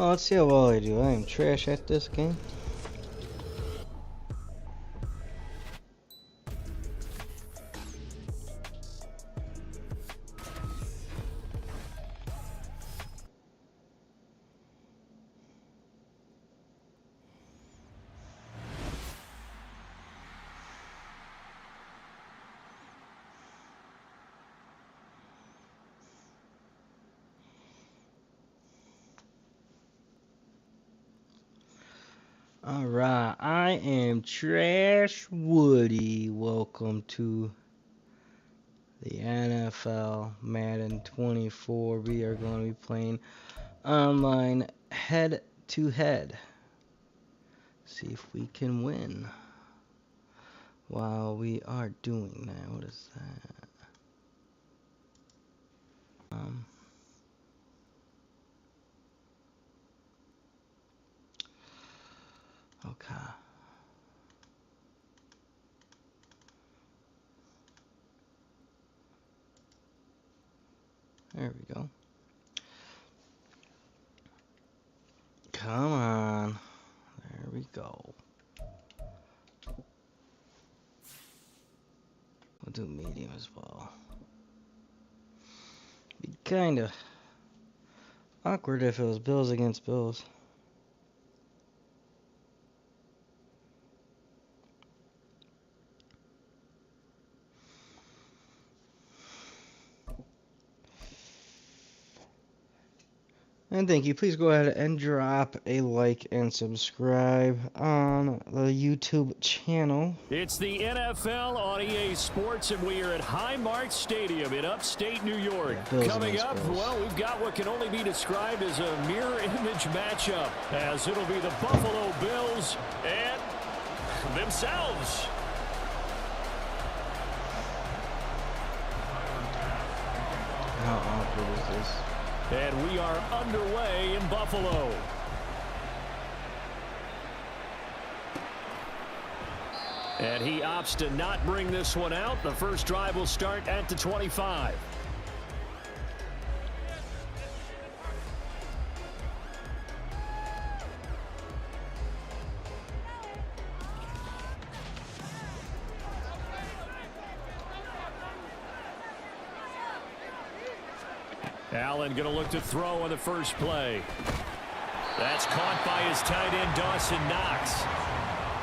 Well, let's see how well I do. I am trash at this game. Alright, I am Trash Woody. Welcome to the NFL Madden 24. We are going to be playing online head-to-head. See if we can win while we are doing that. What is that? Okay. There we go. Come on. There we go. We'll do medium as well. Be kind of awkward if it was Bills against Bills. And thank you. Please go ahead and drop a like and subscribe on the YouTube channel. It's the NFL on EA Sports, and we are at Highmark Stadium in upstate New York. Coming up, well, we've got what can only be described as a mirror image matchup, as it'll be the Buffalo Bills and themselves. How awkward is this? And we are underway in Buffalo. And he opts to not bring this one out. The first drive will start at the 25. Allen going to look to throw on the first play. That's caught by his tight end, Dawson Knox.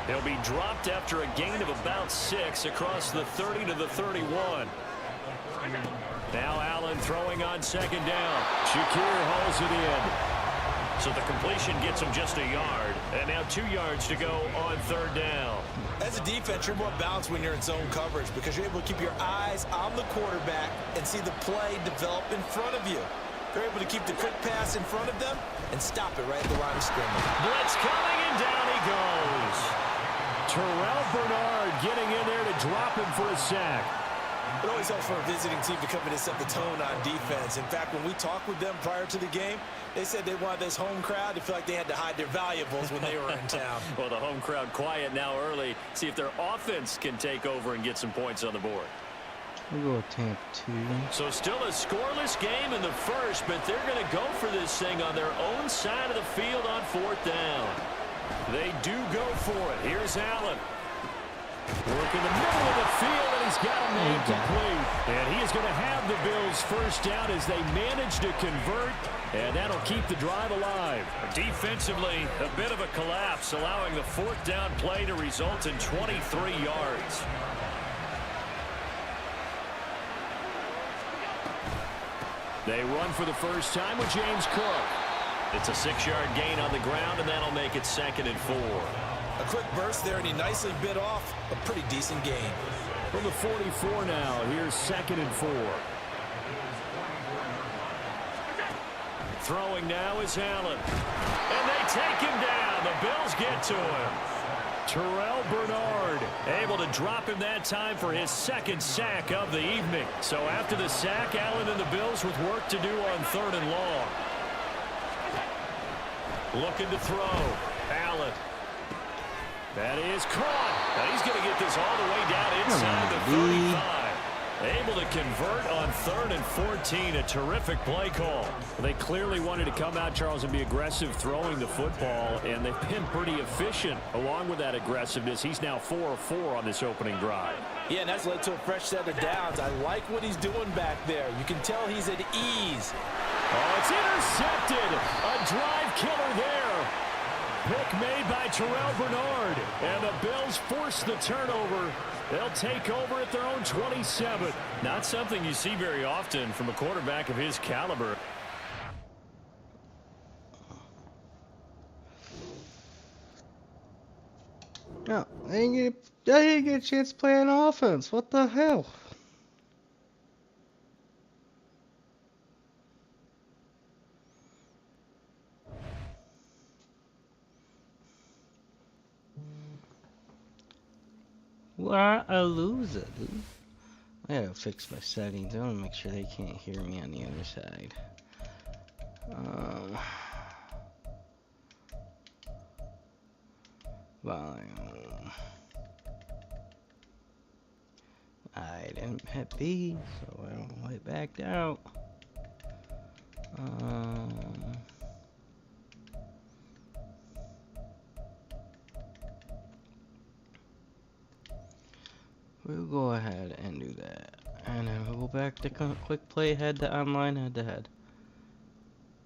He'll be dropped after a gain of about 6 across the 30 to the 31. Now Allen throwing on second down. Shakir hauls it in. So the completion gets him just a yard. And now 2 yards to go on third down. As a defense, you're more balanced when you're in zone coverage because you're able to keep your eyes on the quarterback and see the play develop in front of you. They're able to keep the quick pass in front of them and stop it right at the line of scrimmage. Blitz coming, and down he goes. Terrell Bernard getting in there to drop him for a sack. It always helps for a visiting team to come in and set the tone on defense. In fact, when we talked with them prior to the game, they said they wanted this home crowd to feel like they had to hide their valuables when they were in town. Well, the home crowd quiet now early. See if their offense can take over and get some points on the board. We'll go with Tampa 2. So still a scoreless game in the first, but they're going to go for this thing on their own side of the field on fourth down. They do go for it. Here's Allen. Work in the middle of the field, and he's got a man complete. And he is going to have the Bills first down as they manage to convert, and that'll keep the drive alive. Defensively, a bit of a collapse, allowing the fourth down play to result in 23 yards. They run for the first time with James Cook. It's a 6-yard gain on the ground, and that'll make it 2nd and 4. A quick burst there, and he nicely bit off a pretty decent gain. From the 44 now, here's 2nd and 4. Throwing now is Allen. And they take him down. The Bills get to him. Terrell Bernard able to drop him that time for his 2nd sack of the evening. So after the sack, Allen and the Bills with work to do on 3rd and long. Looking to throw. Allen. That is caught. Now he's going to get this all the way down inside the 35. Able to convert on 3rd and 14. A terrific play call. They clearly wanted to come out, Charles, and be aggressive throwing the football, and they've been pretty efficient along with that aggressiveness. He's now 4 of 4 on this opening drive. Yeah, and that's led to a fresh set of downs. I like what he's doing back there. You can tell he's at ease. Oh, it's intercepted. A drive killer there. Pick made by Terrell Bernard. And the Bills force the turnover. They'll take over at their own 27. Not something you see very often from a quarterback of his caliber. No, I didn't get a chance to play on offense. What the hell? What a loser, dude. I gotta fix my settings. I wanna make sure they can't hear me on the other side. Volume. I didn't hit B, so I don't know it backed out. We'll go ahead and do that, and then we'll go back to quick play head to online head to head.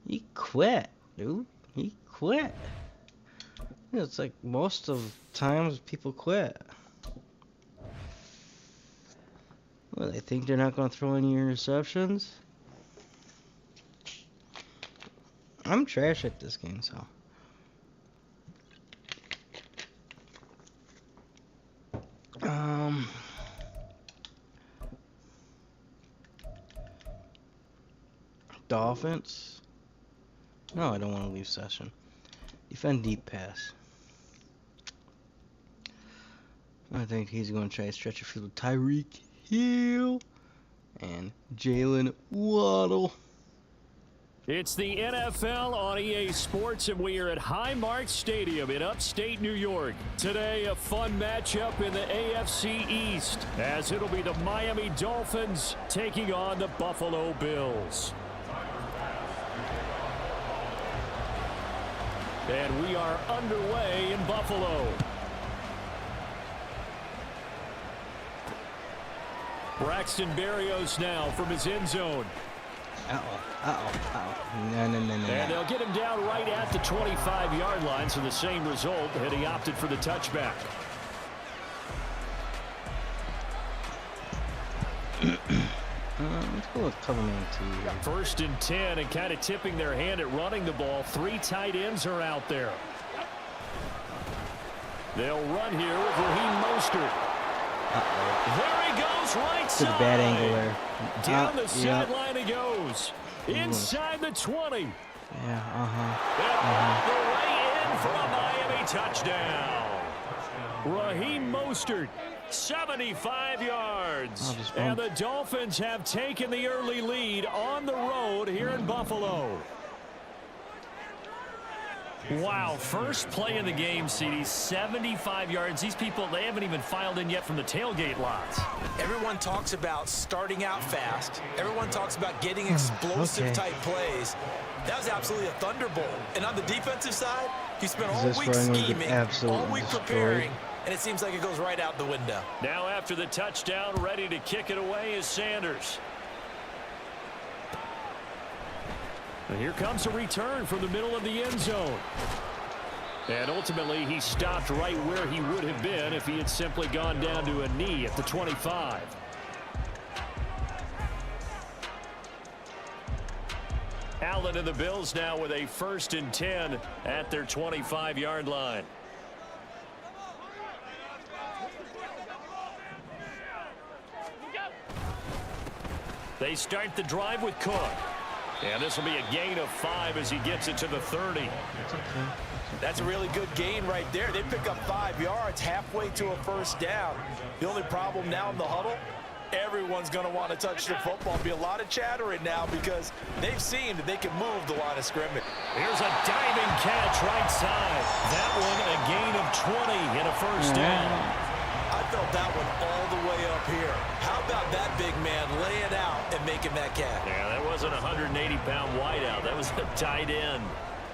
He quit, dude. He quit. It's like most of times people quit. Well, they think they're not going to throw any interceptions. I'm trash at this game, so. Dolphins. No, I don't want to leave session. Defend deep pass. I think he's going to try to stretch a field with Tyreek Hill and Jalen Waddle. It's the NFL on EA Sports, and we are at Highmark Stadium in upstate New York. Today, a fun matchup in the AFC East, as it'll be the Miami Dolphins taking on the Buffalo Bills. And we are underway in Buffalo. Braxton Berrios now from his end zone. No. And they'll get him down right at the 25-yard line, so the same result, and he opted for the touchback. Let's go with cover man 2 here. 1st and 10, and kind of tipping their hand at running the ball. 3 tight ends are out there. They'll run here with Raheem Mostert. There he goes, right side. It's a bad angle there. Down the sideline he goes. Inside the 20. Yeah, And all the way in for a Miami touchdown. Raheem Mostert, 75 yards. And the Dolphins have taken the early lead on the road here in Buffalo. Wow, first play of the game, CD, 75 yards. These people, they haven't even filed in yet from the tailgate lots. Everyone talks about starting out fast. Everyone talks about getting explosive type plays. That was absolutely a thunderbolt. And on the defensive side, he spent all week scheming, all week preparing, and it seems like it goes right out the window. Now after the touchdown, ready to kick it away is Sanders. And here comes a return from the middle of the end zone. And ultimately, he stopped right where he would have been if he had simply gone down to a knee at the 25. Allen and the Bills now with a 1st and 10 at their 25-yard line. They start the drive with Cook. And this will be a gain of 5 as he gets it to the 30. That's a really good gain right there. They pick up 5 yards halfway to a 1st down. The only problem now in the huddle, everyone's going to want to touch the football. Be a lot of chattering now because they've seen that they can move the line of scrimmage. Here's a diving catch right side. That one a gain of 20 and a 1st down. I felt that one all the way up here. How about that big man laying out and making that catch? Yeah, that wasn't a 180-pound wideout. That was a tight end.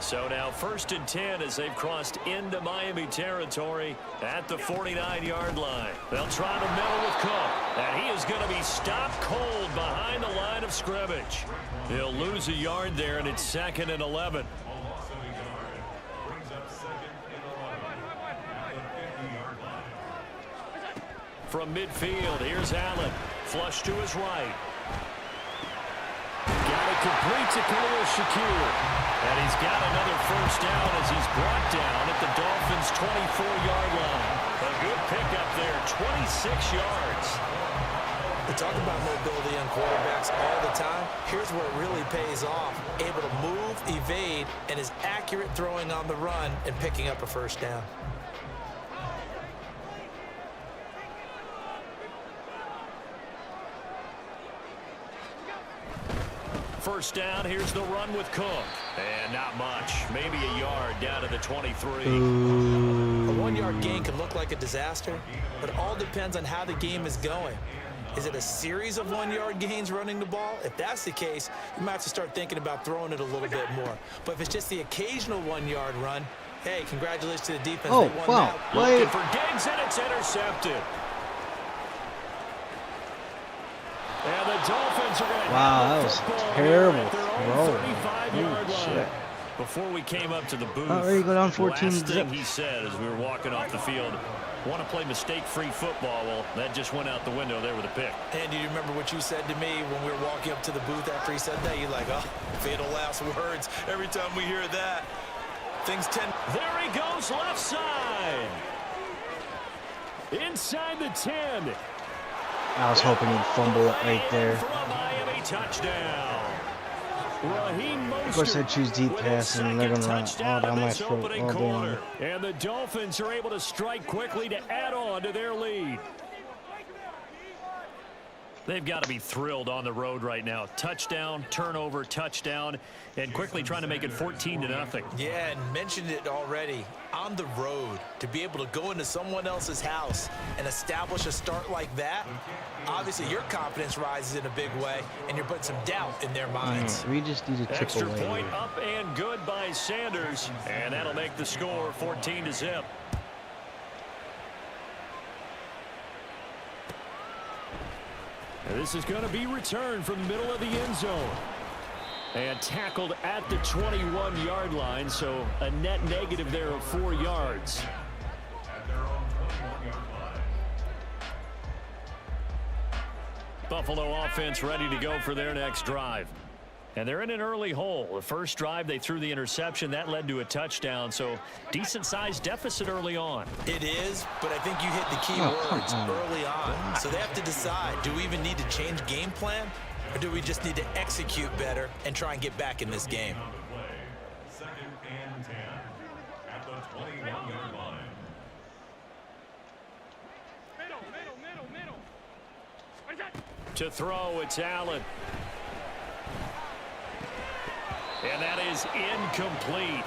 So now 1st and 10 as they've crossed into Miami territory at the 49-yard line. They'll try to middle with Cook, and he is going to be stopped cold behind the line of scrimmage. He'll lose a yard there, and it's 2nd and 11. From midfield, here's Allen. Flush to his right. Got it complete to Khalil Shakir. And he's got another 1st down as he's brought down at the Dolphins' 24-yard line. A good pickup there, 26 yards. We talk about mobility on quarterbacks all the time. Here's where it really pays off. Able to move, evade, and is accurate throwing on the run and picking up a 1st down. First down, here's the run with Cook. And not much, maybe a yard down to the 23. A 1-yard gain can look like a disaster, but it all depends on how the game is going. Is it a series of 1-yard gains running the ball? If that's the case, you might have to start thinking about throwing it a little bit more. But if it's just the occasional 1-yard run, hey, congratulations to the defense. Oh, they won wow. that. Looking for Diggs, and it's intercepted. And the Dolphins are going to Wow, that was terrible throw. 35-yard Holy line. shit. Before we came up to the booth, Oh, there you go down 14 last thing zip. he said as we were walking off the field, want to play mistake-free football. Well, that just went out the window there with a pick. And do you remember what you said to me when we were walking up to the booth after he said that? You're like, oh, fatal last words. Every time we hear that, things tend... There he goes, left side. Inside the 10. I was hoping he'd fumble it right there. For a Miami touchdown. Of course, I choose deep pass, and they're going to run all down my throat all day long. And the Dolphins are able to strike quickly to add on to their lead. They've got to be thrilled on the road right now. Touchdown, turnover, touchdown, and quickly trying to make it 14-0. Yeah, and mentioned it already. On the road, to be able to go into someone else's house and establish a start like that, obviously your confidence rises in a big way, and you're putting some doubt in their minds. We just need a chip Extra away point here. up and good by Sanders, and that'll make the score 14-0. This is going to be returned from the middle of the end zone. And tackled at the 21-yard line, so a net negative there of 4 yards. Buffalo offense ready to go for their next drive. And they're in an early hole. The first drive, they threw the interception. That led to a touchdown, so decent-sized deficit early on. It is, but I think you hit the key words early on. So they have to decide, do we even need to change game plan? Or do we just need to execute better and try and get back in this game? 2nd and 10 at the 21-yard line. To throw, it's Allen. And that is incomplete.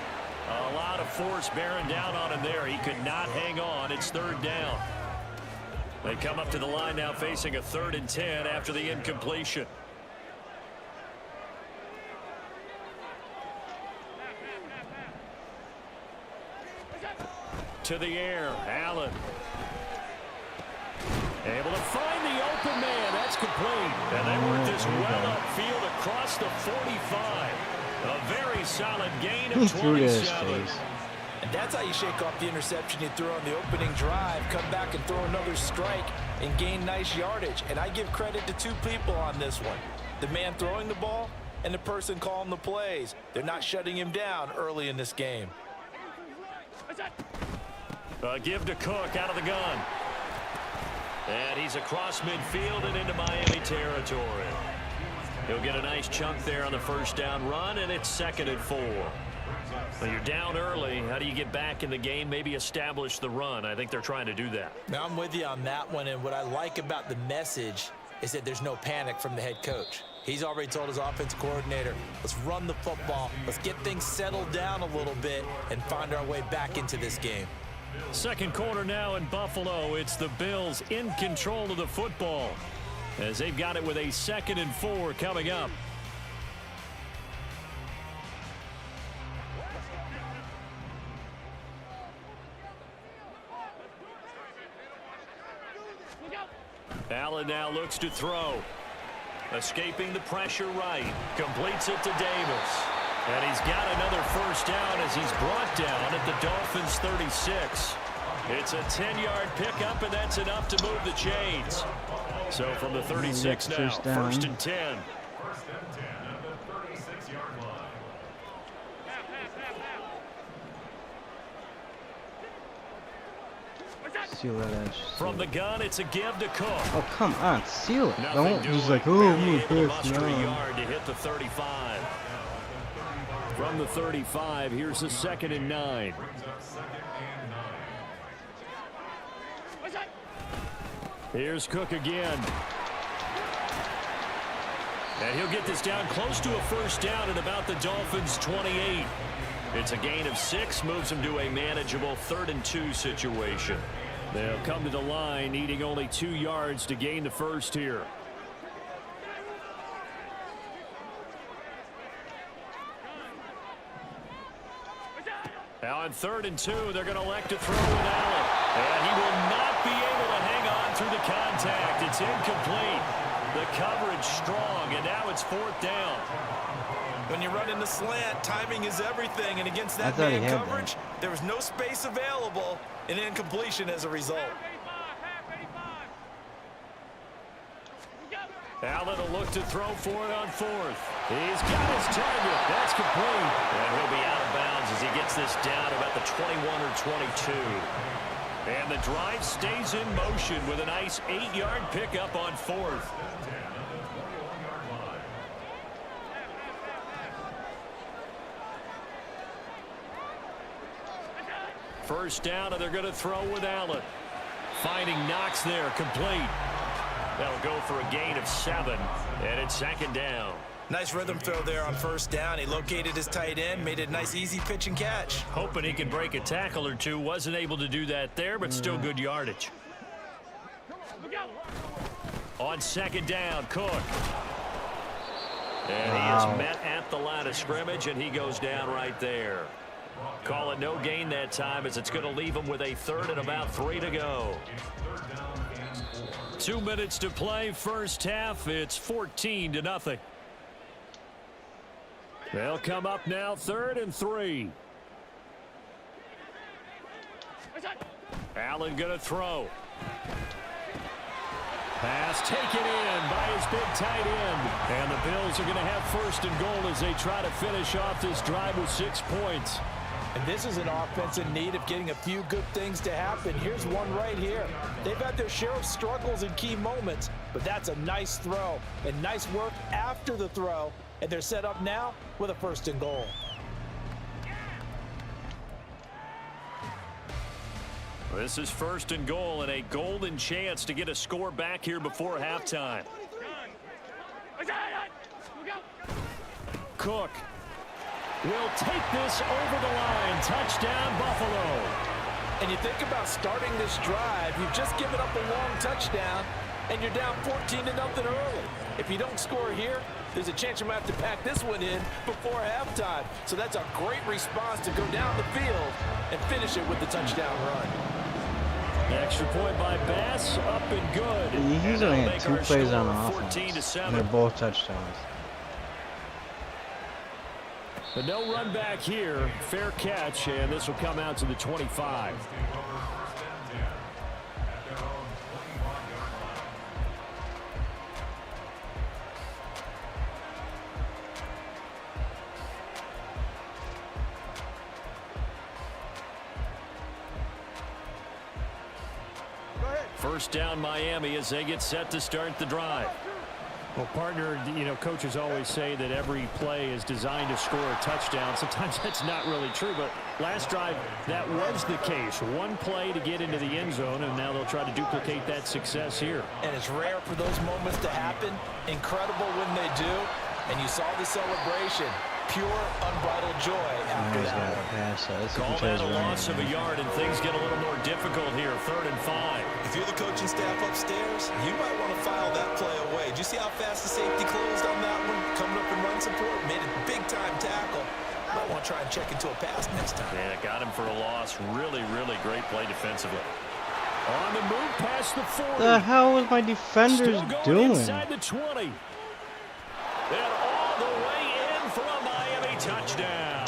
A lot of force bearing down on him there. He could not hang on. It's 3rd down. They come up to the line now facing a 3rd and 10 after the incompletion. To the air, Allen. Able to find the open man. That's complete. And they work this well upfield across the 45. A very solid gain of 27. And that's how you shake off the interception you threw on the opening drive, come back and throw another strike and gain nice yardage. And I give credit to 2 people on this one. The man throwing the ball and the person calling the plays. They're not shutting him down early in this game. Give to Cook out of the gun. And he's across midfield and into Miami territory. He'll get a nice chunk there on the first down run, and it's 2nd and 4. Well, you're down early. How do you get back in the game, maybe establish the run? I think they're trying to do that. Now, I'm with you on that one, and what I like about the message is that there's no panic from the head coach. He's already told his offensive coordinator, let's run the football, let's get things settled down a little bit and find our way back into this game. Second quarter now in Buffalo. It's the Bills in control of the football as they've got it with a 2nd and 4 coming up. Allen now looks to throw. Escaping the pressure right. Completes it to Davis. And he's got another first down as he's brought down at the Dolphins' 36. It's a 10-yard pickup, and that's enough to move the chains. So from the 36 now, 1st and 10. 1st and 10 at the 36-yard line. Seal that edge. From the gun, it's a give to Cook. Oh, come on. Seal it. Nothing Don't doing. just like, oh, Barely I'm able to going to muster pass. a No. yard to hit the 35. From the 35, here's a 2nd and 9. Brings up 2nd and 9. Here's Cook again. And he'll get this down close to a first down at about the Dolphins' 28. It's a gain of 6, moves him to a manageable 3rd and 2 situation. They'll come to the line, needing only 2 yards to gain the first here. Now on 3rd and 2, they're going to elect to throw with Allen. And he will not be able to hang on through the contact. It's incomplete. The coverage strong, and now it's 4th down. When you run in the slant, timing is everything, and against that thought he man had coverage, there was no space available, and incompletion as a result. Allen will look to throw for it on 4th. He's got his target. That's complete. And he'll be out of bounds as he gets this down about the 21 or 22. And the drive stays in motion with a nice 8-yard pickup on 4th. First down, and they're going to throw with Allen. Finding Knox there, complete. That'll go for a gain of 7, and it's 2nd down. Nice rhythm throw there on 1st down. He located his tight end, made it a nice easy pitch and catch. Hoping he can break a tackle or two. Wasn't able to do that there, but still good yardage. On 2nd down, Cook. And he is met at the line of scrimmage, and he goes down right there. Call it no gain that time, as it's going to leave him with a 3rd and about 3 to go. 2 minutes to play, first half. It's 14-0. They'll come up now, 3rd and 3. Allen going to throw. Pass taken in by his big tight end. And the Bills are going to have 1st and goal as they try to finish off this drive with 6 points. And this is an offense in need of getting a few good things to happen. Here's one right here. They've had their share of struggles in key moments, but that's a nice throw and nice work after the throw. And they're set up now with a 1st and goal. This is 1st and goal and a golden chance to get a score back here before halftime. Cook will take this over the line. Touchdown, Buffalo. And you think about starting this drive, you've just given up a long touchdown, and you're down 14-0 early. If you don't score here, there's a chance you might have to pack this one in before halftime. So that's a great response to go down the field and finish it with the touchdown run. Extra point by Bass, up and good. He's only had 2 plays on offense, and they're both touchdowns. But no run back here. Fair catch, and this will come out to the 25. First down, Miami, as they get set to start the drive. Well, partner, you know, coaches always say that every play is designed to score a touchdown. Sometimes that's not really true, but last drive, that was the case. One play to get into the end zone, and now they'll try to duplicate that success here. And it's rare for those moments to happen. Incredible when they do. And you saw the celebration. pure, unbridled joy after He's that got to one. pass that. Let's see if Call he tries that a running loss of a again. yard, and things get a little more difficult here. 3rd and 5. If you're the coaching staff upstairs, you might want to file that play away. Did you see how fast the safety closed on that one? Coming up in run support, made a big-time tackle. Might want to try and check into a pass next time. Yeah, got him for a loss. Really, really great play defensively. On the move past the 40. The hell was my defenders Still going doing? inside the 20. And all the way in for a Miami touchdown.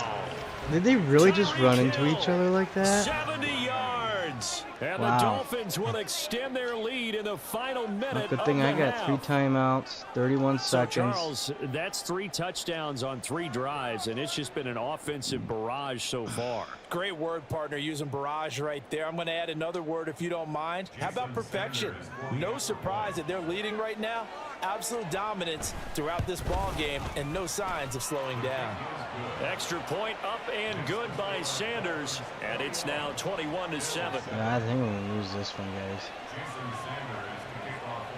Did they really just Tyreek run into Hill, each other like that? 70 yards. And Wow. the Dolphins will extend their lead in the final minute Good of thing the I got half. 3 timeouts, 31 So, seconds. Charles, that's 3 touchdowns on 3 drives, and it's just been an offensive barrage so far. Great word, partner, using barrage right there. I'm going to add another word if you don't mind. How about perfection? No surprise that they're leading right now. Absolute dominance throughout this ball game and no signs of slowing down. Extra point up and good by Sanders. And it's now 21-7. I think we're going to lose this one, guys.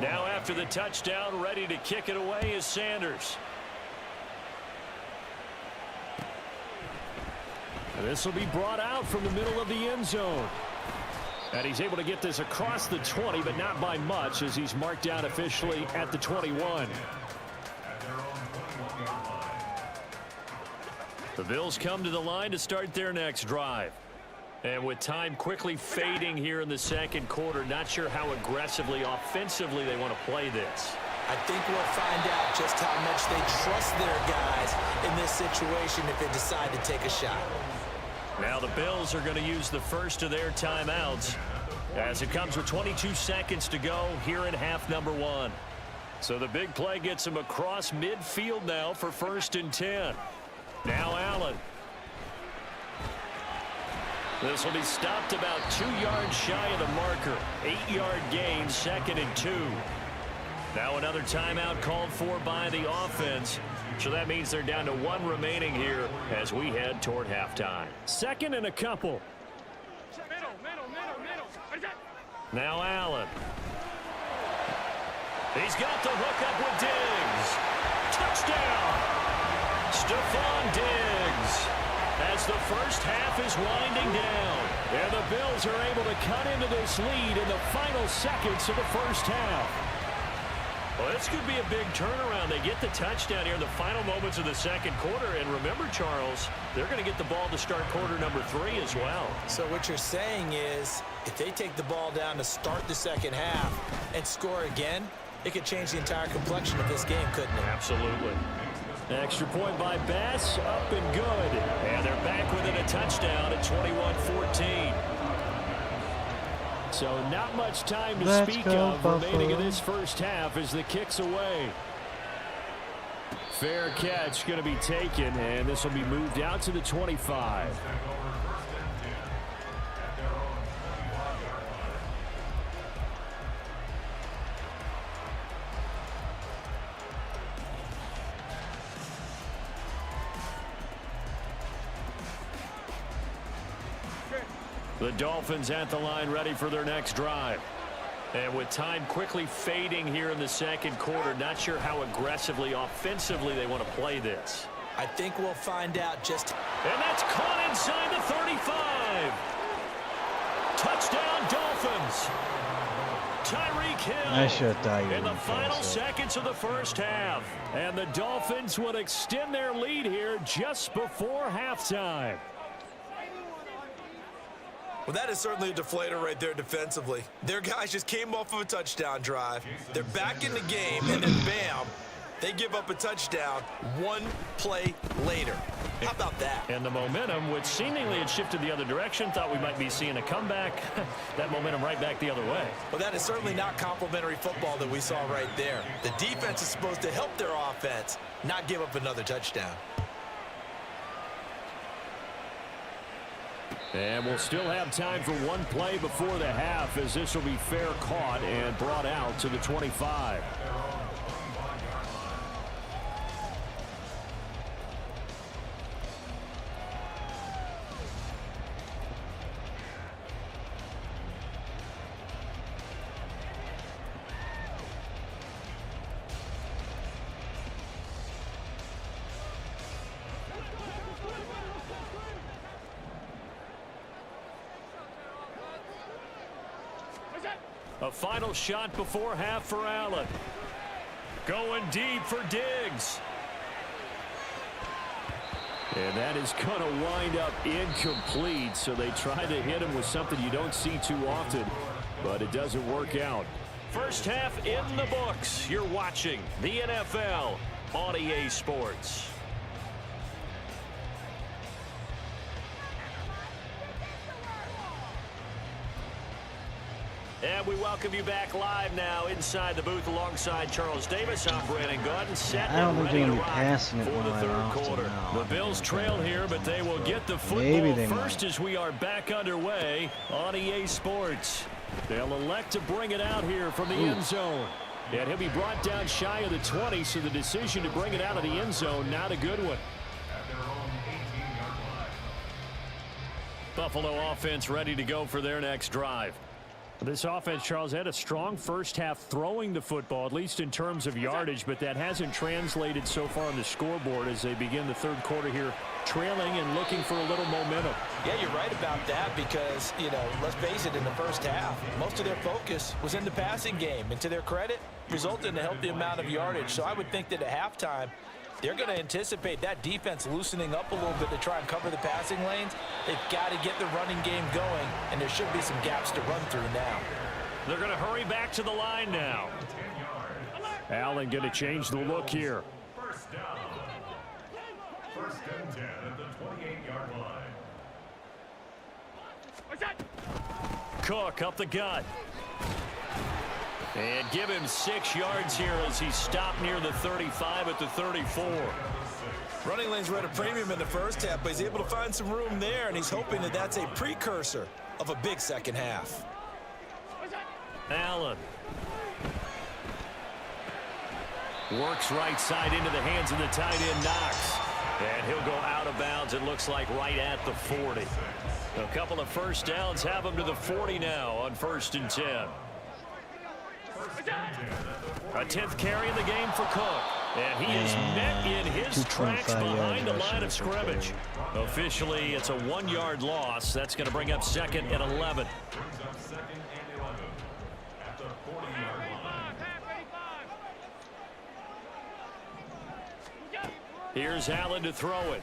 Now after the touchdown, ready to kick it away is Sanders. This will be brought out from the middle of the end zone. And he's able to get this across the 20, but not by much, as he's marked down officially at the 21. The Bills come to the line to start their next drive. And with time quickly fading here in the second quarter, not sure how aggressively, offensively they want to play this. I think we'll find out just how much they trust their guys in this situation if they decide to take a shot. Now the Bills are going to use the first of their timeouts as it comes with 22 seconds to go here in half number 1. So the big play gets them across midfield now for 1st and 10. Now Allen. This will be stopped about 2 yards shy of the marker. 8-yard gain, 2nd and 2. Now another timeout called for by the offense. So that means they're down to 1 remaining here as we head toward halftime. 2nd and a couple. Now Allen. He's got the hook up with Diggs. Touchdown! Stephon Diggs. As the first half is winding down. And the Bills are able to cut into this lead in the final seconds of the first half. Well, this could be a big turnaround. They get the touchdown here in the final moments of the second quarter. And remember, Charles, they're going to get the ball to start quarter number 3 as well. So what you're saying is if they take the ball down to start the second half and score again, it could change the entire complexion of this game, couldn't it? Absolutely. Extra point by Bass, up and good. And they're back within a touchdown at 21-14. So not much time to Let's speak go, of remaining in Buffalo. this first half as the kick's away. Fair catch going to be taken, and this will be moved out to the 25. The Dolphins at the line ready for their next drive. And with time quickly fading here in the second quarter, not sure how aggressively, offensively they want to play this. I think we'll find out just... And that's caught inside the 35. Touchdown Dolphins. Tyreek Hill. I should have thought you in were the gonna final pass it. seconds of the first half. And the Dolphins would extend their lead here just before halftime. Well, that is certainly a deflator right there defensively. Their guys just came off of a touchdown drive. They're back in the game, and then bam, they give up a touchdown 1 play later. How about that? And the momentum, which seemingly had shifted the other direction, thought we might be seeing a comeback. That momentum right back the other way. Well, that is certainly not complimentary football that we saw right there. The defense is supposed to help their offense, not give up another touchdown. And we'll still have time for 1 play before the half, as this will be fair caught and brought out to the 25. A final shot before half for Allen. Going deep for Diggs. And that is going to wind up incomplete, so they try to hit him with something you don't see too often, but it doesn't work out. First half in the books. You're watching the NFL on EA Sports. And we welcome you back live now inside the booth alongside Charles Davis. I'm Brandon Gordon. Set I don't and think ready they're to going to be rock passing it for the more third often quarter. now. The Bills trail here, but they will get the Maybe football they first might. as we are back underway on EA Sports. They'll elect to bring it out here from the end zone. And he'll be brought down shy of the 20, so the decision to bring it out of the end zone, not a good one. Buffalo offense ready to go for their next drive. This offense, Charles, had a strong first half throwing the football, at least in terms of yardage, but that hasn't translated so far on the scoreboard as they begin the third quarter here, trailing and looking for a little momentum. Yeah, you're right about that because, let's face it, in the first half, most of their focus was in the passing game. And to their credit, resulted in a healthy amount of yardage. So I would think that at halftime, they're going to anticipate that defense loosening up a little bit to try and cover the passing lanes. They've got to get the running game going, and there should be some gaps to run through now. They're going to hurry back to the line now. Allen going to change the look here. First down. First and 10 at the 28-yard line. Cook up the gut. And give him 6 yards here as he stopped near the 35 at the 34. Running lanes were at a premium in the first half, but he's able to find some room there, and he's hoping that that's a precursor of a big second half. Allen. Works right side into the hands of the tight end, Knox. And he'll go out of bounds, it looks like, right at the 40. A couple of first downs have him to the 40 now on 1st and 10. A 10th carry in the game for Cook. And he is met in his tracks behind the line of scrimmage. Officially, it's a 1-yard loss. That's going to bring up 2nd and 11. Here's Allen to throw it.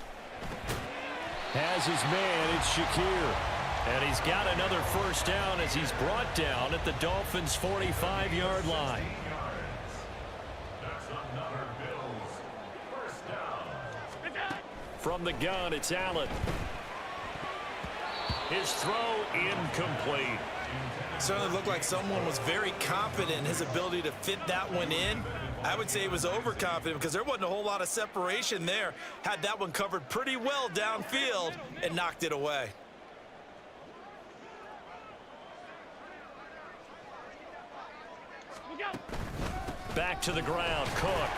Has his man, it's Shakir. And he's got another first down as he's brought down at the Dolphins' 45-yard line. From the gun, it's Allen. His throw incomplete. Certainly looked like someone was very confident in his ability to fit that one in. I would say he was overconfident because there wasn't a whole lot of separation there. Had that one covered pretty well downfield and knocked it away. Back to the ground, Cook.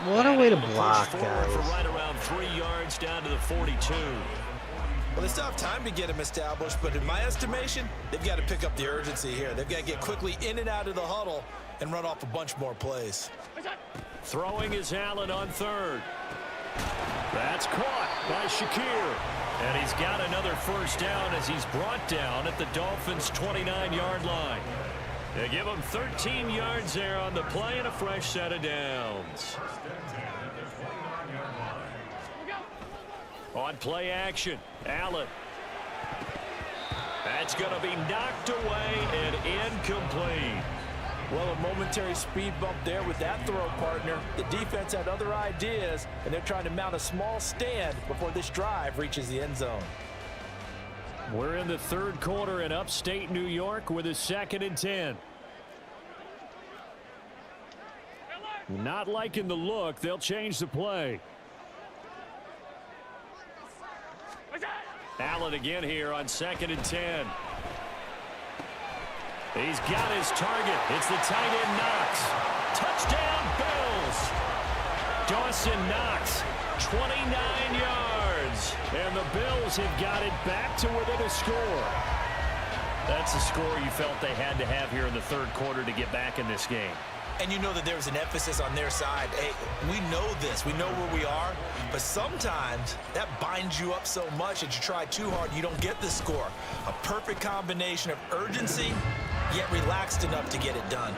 What a way to block, For guys. right around 3 yards down to the 42. Well, they still have time to get him established, but in my estimation, they've got to pick up the urgency here. They've got to get quickly in and out of the huddle and run off a bunch more plays. Throwing is Allen on 3rd. That's caught by Shakir. And he's got another first down as he's brought down at the Dolphins' 29-yard line. They give him 13 yards there on the play and a fresh set of downs. On play action, Allen. That's going to be knocked away and incomplete. Well, a momentary speed bump there with that throw, partner. The defense had other ideas, and they're trying to mount a small stand before this drive reaches the end zone. We're in the third quarter in upstate New York with a 2nd and 10. Not liking the look. They'll change the play. Allen again here on 2nd and 10. He's got his target. It's the tight end, Knox. Touchdown, Bills. Dawson Knox, 29 yards. And the Bills have got it back to within a score. That's the score you felt they had to have here in the third quarter to get back in this game. And you know that there was an emphasis on their side. Hey, we know this. We know where we are. But sometimes that binds you up so much that you try too hard, you don't get the score. A perfect combination of urgency yet relaxed enough to get it done.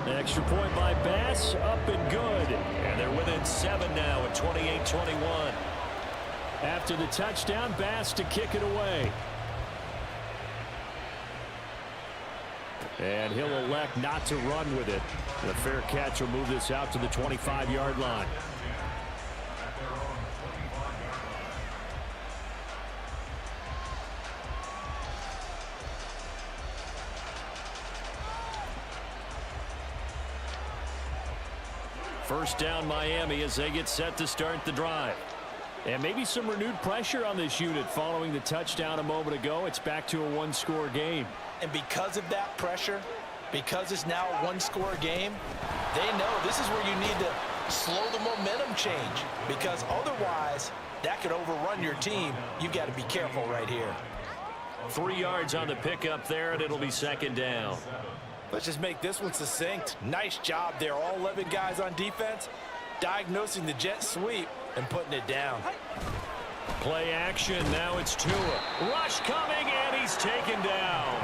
Extra point by Bass, up and good. And they're within 7 now at 28-21. After the touchdown, Bass to kick it away. And he'll elect not to run with it. The fair catch will move this out to the 25-yard line. First down Miami as they get set to start the drive. And maybe some renewed pressure on this unit following the touchdown a moment ago. It's back to a one-score game. And because of that pressure, because it's now a one-score game, they know this is where you need to slow the momentum change, because otherwise that could overrun your team. You've got to be careful right here. 3 yards on the pickup there, and it'll be second down. Let's just make this one succinct. Nice job there, all 11 guys on defense, diagnosing the jet sweep and putting it down. Play action, now it's Tua. Rush coming, and he's taken down.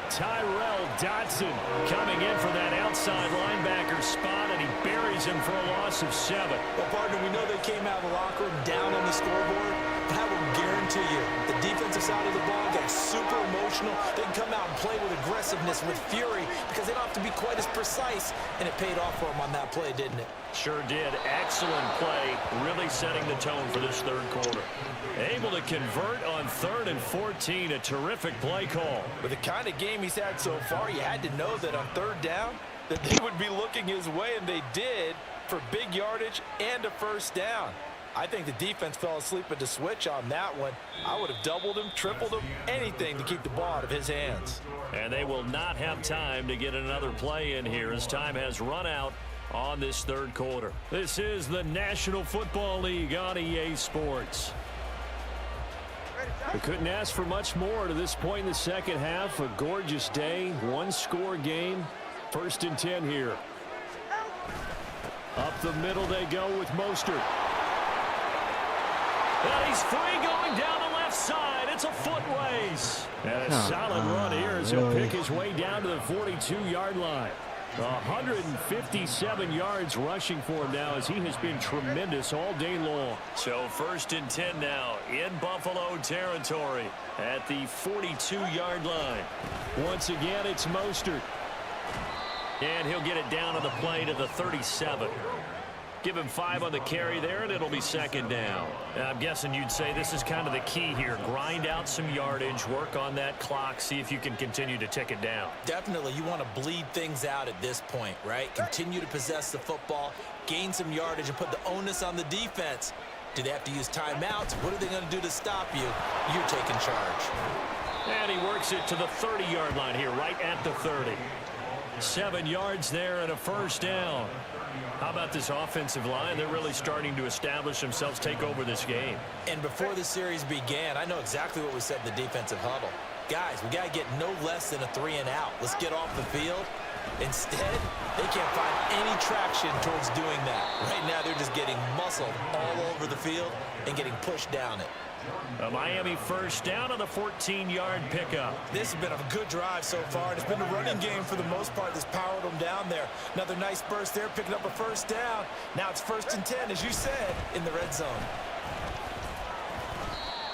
Tyrell Dodson coming in for that outside linebacker spot, and he buries him for a loss of 7. Well, partner, we know they came out of the locker room down on the scoreboard, but I will guarantee you the defensive side of the ball got super emotional. They can come out and play with aggressiveness, with fury, because they don't have to be quite as precise, and it paid off for them on that play, didn't it? Sure did. Excellent play, really setting the tone for this third quarter. Able to convert on 3rd and 14, a terrific play call. With the kind of game he's had so far, you had to know that on 3rd down that they would be looking his way, and they did, for big yardage and a first down. I think the defense fell asleep at the switch on that one. I would have doubled him, tripled him, anything to keep the ball out of his hands. And they will not have time to get another play in here as time has run out on this third quarter. This is the National Football League on EA Sports. We couldn't ask for much more to this point in the second half. A gorgeous day, one-score game. 1st and 10 here. Up the middle they go with Mostert. And he's free going down the left side. It's a foot race. And a solid run here as he'll pick his way down to the 42-yard line. 157 yards rushing for him now, as he has been tremendous all day long. So 1st and 10 now in Buffalo territory at the 42-yard line. Once again, it's Mostert. And he'll get it down on the play to the 37. Give him 5 on the carry there, and it'll be second down. And I'm guessing you'd say this is kind of the key here. Grind out some yardage, work on that clock, see if you can continue to tick it down. Definitely, you want to bleed things out at this point, right? Continue to possess the football, gain some yardage, and put the onus on the defense. Do they have to use timeouts? What are they going to do to stop you? You're taking charge. And he works it to the 30-yard line here, right at the 30. 7 yards there and a first down. How about this offensive line? They're really starting to establish themselves, take over this game. And before the series began, I know exactly what we said in the defensive huddle. Guys, we got to get no less than a 3 and out. Let's get off the field. Instead, they can't find any traction towards doing that. Right now, they're just getting muscled all over the field and getting pushed down it. A Miami first down on the 14-yard pickup. This has been a good drive so far. It's been the running game for the most part that's powered them down there. Another nice burst there, picking up a first down. Now it's 1st and 10, as you said, in the red zone.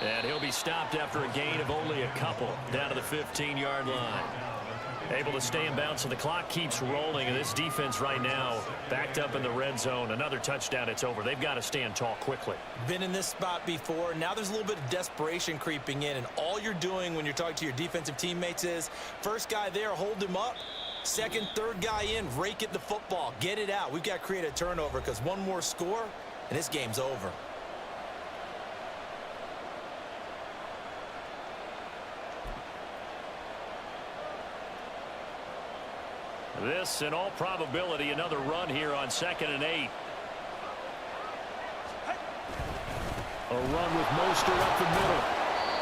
And he'll be stopped after a gain of only a couple down to the 15-yard line. Able to stay in bounds, so the clock keeps rolling, and this defense right now backed up in the red zone. Another touchdown, it's over. They've got to stand tall quickly. Been in this spot before. Now there's a little bit of desperation creeping in, and all you're doing when you're talking to your defensive teammates is first guy there, hold him up. Second, third guy in, rake at the football. Get it out. We've got to create a turnover, because one more score, and this game's over. This, in all probability, another run here on 2nd and 8. A run with Mostert up the middle.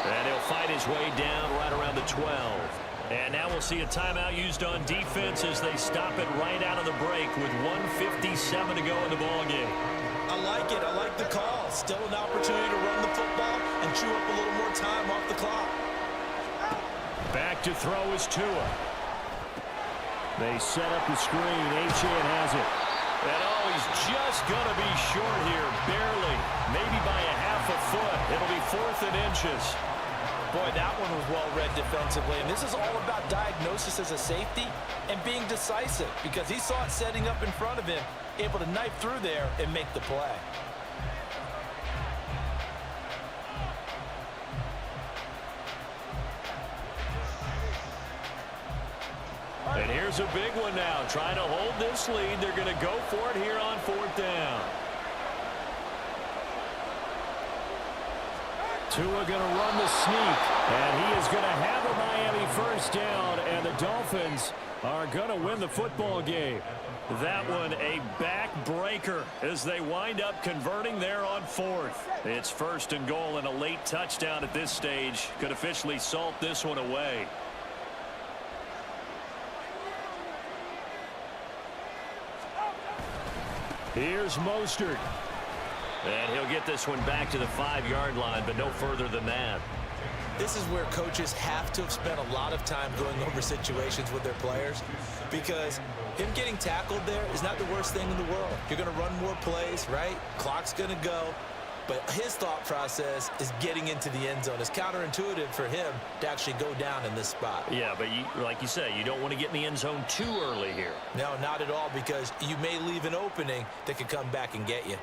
And he'll fight his way down right around the 12. And now we'll see a timeout used on defense as they stop it right out of the break with 1:57 to go in the ballgame. I like it. I like the call. Still an opportunity to run the football and chew up a little more time off the clock. Back to throw is Tua. They set up the screen. Achane has it. And oh, he's just going to be short here, barely, maybe by a half a foot. It'll be 4th and inches. Boy, that one was well read defensively, and this is all about diagnosis as a safety and being decisive, because he saw it setting up in front of him, able to knife through there and make the play. And here's a big one now, trying to hold this lead. They're going to go for it here on 4th down. Tua going to run the sneak, and he is going to have a Miami first down, and the Dolphins are going to win the football game. That one a backbreaker as they wind up converting there on 4th. It's 1st and goal, and a late touchdown at this stage could officially salt this one away. Here's Mostert. And he'll get this one back to the 5-yard line, but no further than that. This is where coaches have to have spent a lot of time going over situations with their players, because him getting tackled there is not the worst thing in the world. You're going to run more plays, right? Clock's going to go. But his thought process is getting into the end zone. It's counterintuitive for him to actually go down in this spot. Yeah, but like you say, you don't want to get in the end zone too early here. No, not at all, because you may leave an opening that could come back and get you.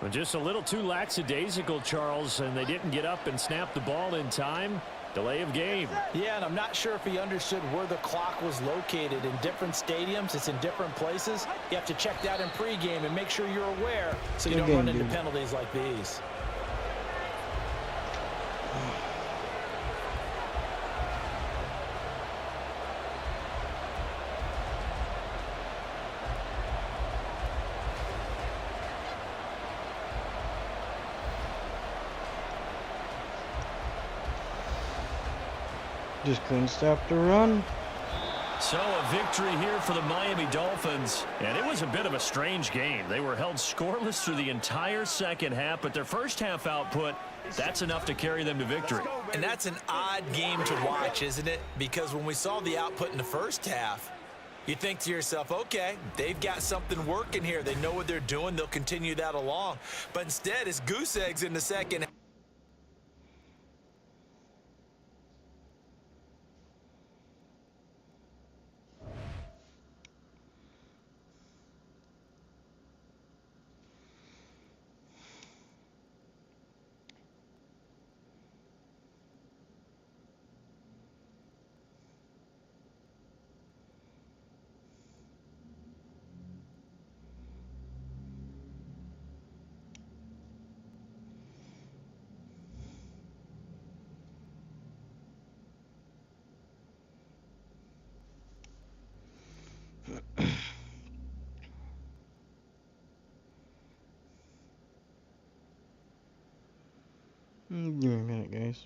Well, just a little too lackadaisical, Charles, and they didn't get up and snap the ball in time. Delay of game. Yeah, and I'm not sure if he understood where the clock was located. In different stadiums, it's in different places. You have to check that in pregame and make sure you're aware so you don't run into penalties like these. Just couldn't stop the run. So a victory here for the Miami Dolphins. And it was a bit of a strange game. They were held scoreless through the entire second half, but their first half output, that's enough to carry them to victory. And that's an odd game to watch, isn't it? Because when we saw the output in the first half, you think to yourself, okay, they've got something working here. They know what they're doing. They'll continue that along. But instead, it's goose eggs in the second half. Give me a minute, guys.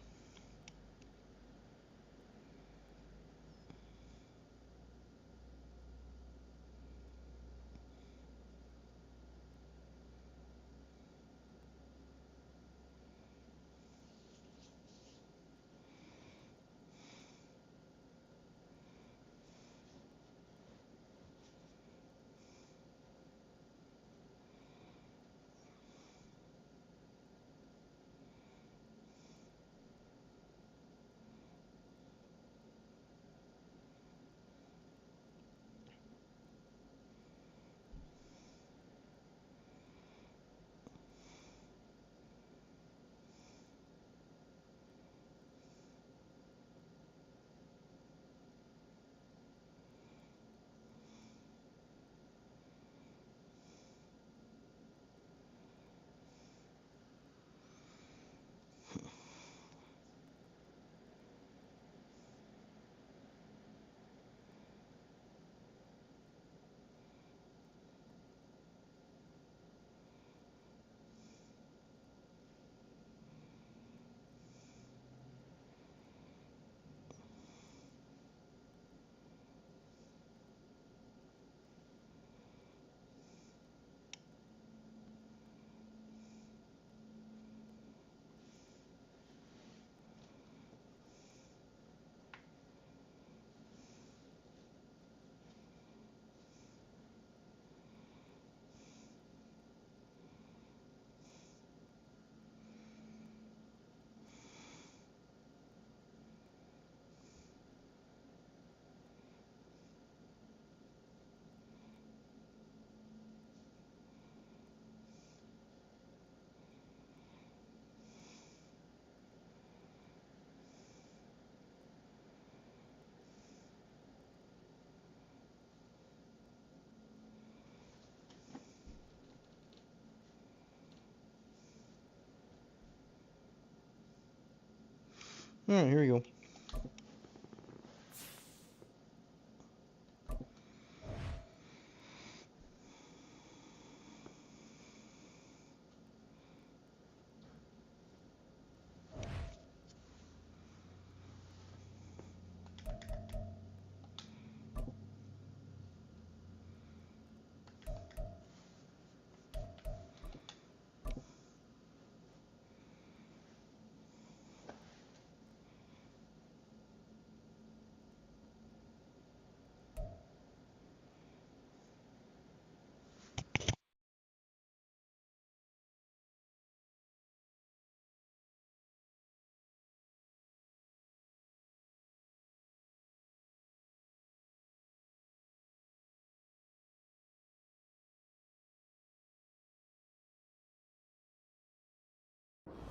All right, here we go.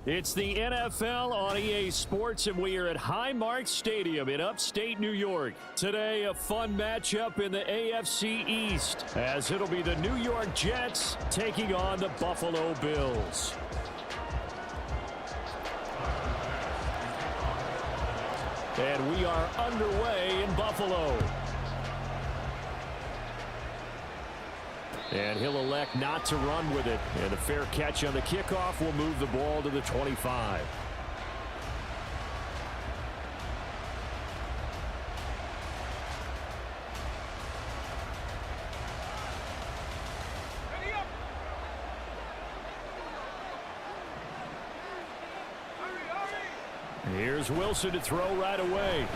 It's the NFL on EA Sports, and we are at Highmark Stadium in upstate New York. Today, a fun matchup in the AFC East, as it'll be the New York Jets taking on the Buffalo Bills. And we are underway in Buffalo. And he'll elect not to run with it. And a fair catch on the kickoff will move the ball to the 25. Here's Wilson to throw right away.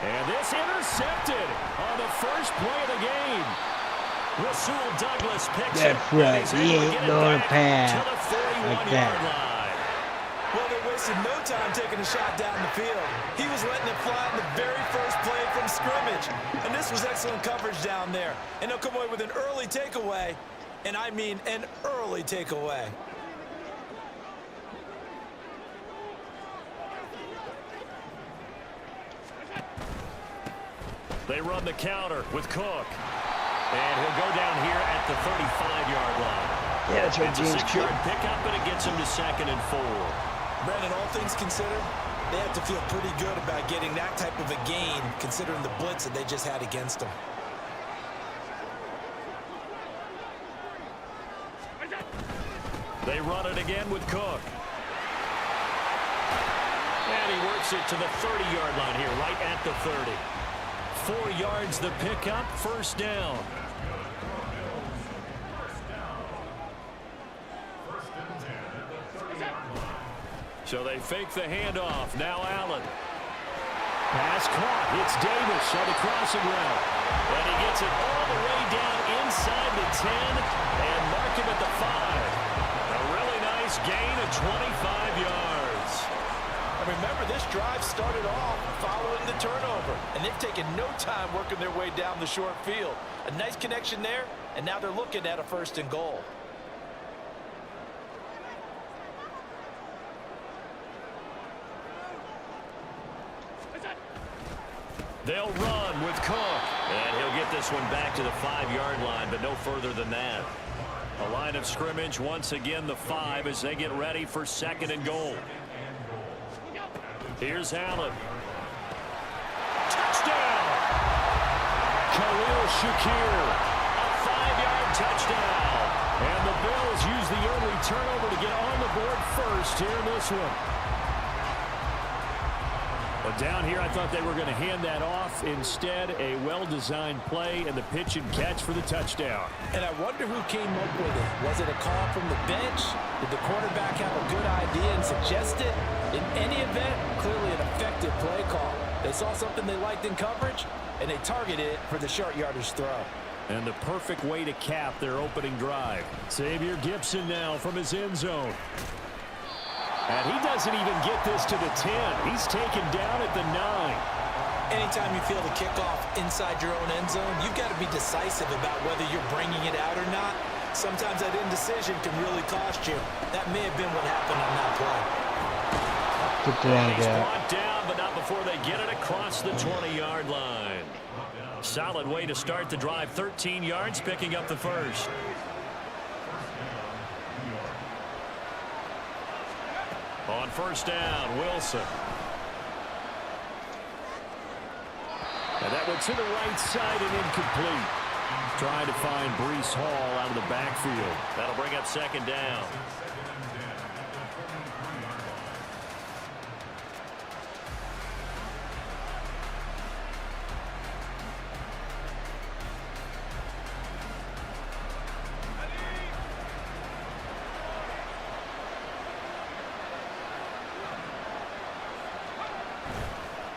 And this intercepted on the first play of the game. Rasul Douglas picks it. That's right. He ain't going past like that. Well, they wasted no time taking a shot down the field. He was letting it fly in the very first play from scrimmage. And this was excellent coverage down there. And they'll come away with an early takeaway. And I mean an early takeaway. They run the counter with Cook. And he'll go down here at the 35-yard line. Yeah, that's right, it's a James. 6-yard pickup, and it gets him to 2nd and 4. Brandon, all things considered, they have to feel pretty good about getting that type of a gain, considering the blitz that they just had against them. They run it again with Cook. And he works it to the 30-yard line here, right at the 30. 4 yards the pickup, first down. So they fake the handoff. Now Allen. Pass caught. It's Davis on the crossing route. And he gets it all the way down inside the 10 and mark him at the 5. A really nice gain of 25 yards. And remember, this drive started off following the turnover, and they've taken no time working their way down the short field. A nice connection there, and now they're looking at a 1st and goal. They'll run with Cook, and he'll get this one back to the 5-yard line, but no further than that. A line of scrimmage, once again the 5 as they get ready for 2nd and goal. Here's Allen. Touchdown! Khalil Shakir. A 5-yard touchdown. And the Bills use the early turnover to get on the board first here in this one. But down here, I thought they were going to hand that off. Instead, a well-designed play and the pitch and catch for the touchdown. And I wonder who came up with it. Was it a call from the bench? Did the quarterback have a good idea and suggest it? In any event, clearly an effective play call. They saw something they liked in coverage, and they targeted it for the short yardage throw. And the perfect way to cap their opening drive. Xavier Gipson now from his end zone. And he doesn't even get this to the 10. He's taken down at the 9. Anytime you feel the kickoff inside your own end zone, you've got to be decisive about whether you're bringing it out or not. Sometimes that indecision can really cost you. That may have been what happened on that play. He's brought down, but not before they get it across the 20-yard line. Solid way to start the drive. 13 yards, picking up the first. On first down, Wilson. And that went to the right side and incomplete. Trying to find Breece Hall out of the backfield. That'll bring up second down.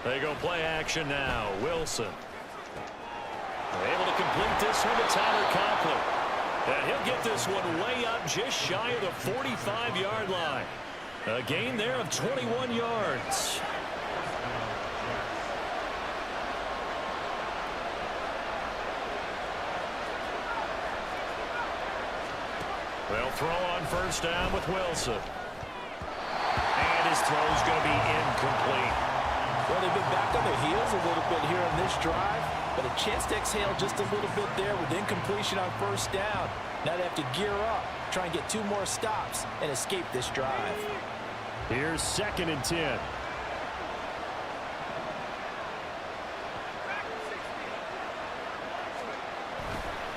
They go play action now. Wilson. Able to complete this one to Tyler Conklin. And he'll get this one way up just shy of the 45-yard line. A gain there of 21 yards. They'll throw on first down with Wilson. And his throw's going to be incomplete. Well, they've been back on their heels a little bit here in this drive, but a chance to exhale just a little bit there with incompletion on first down. Now they have to gear up, try and get 2 more stops, and escape this drive. Here's 2nd and 10.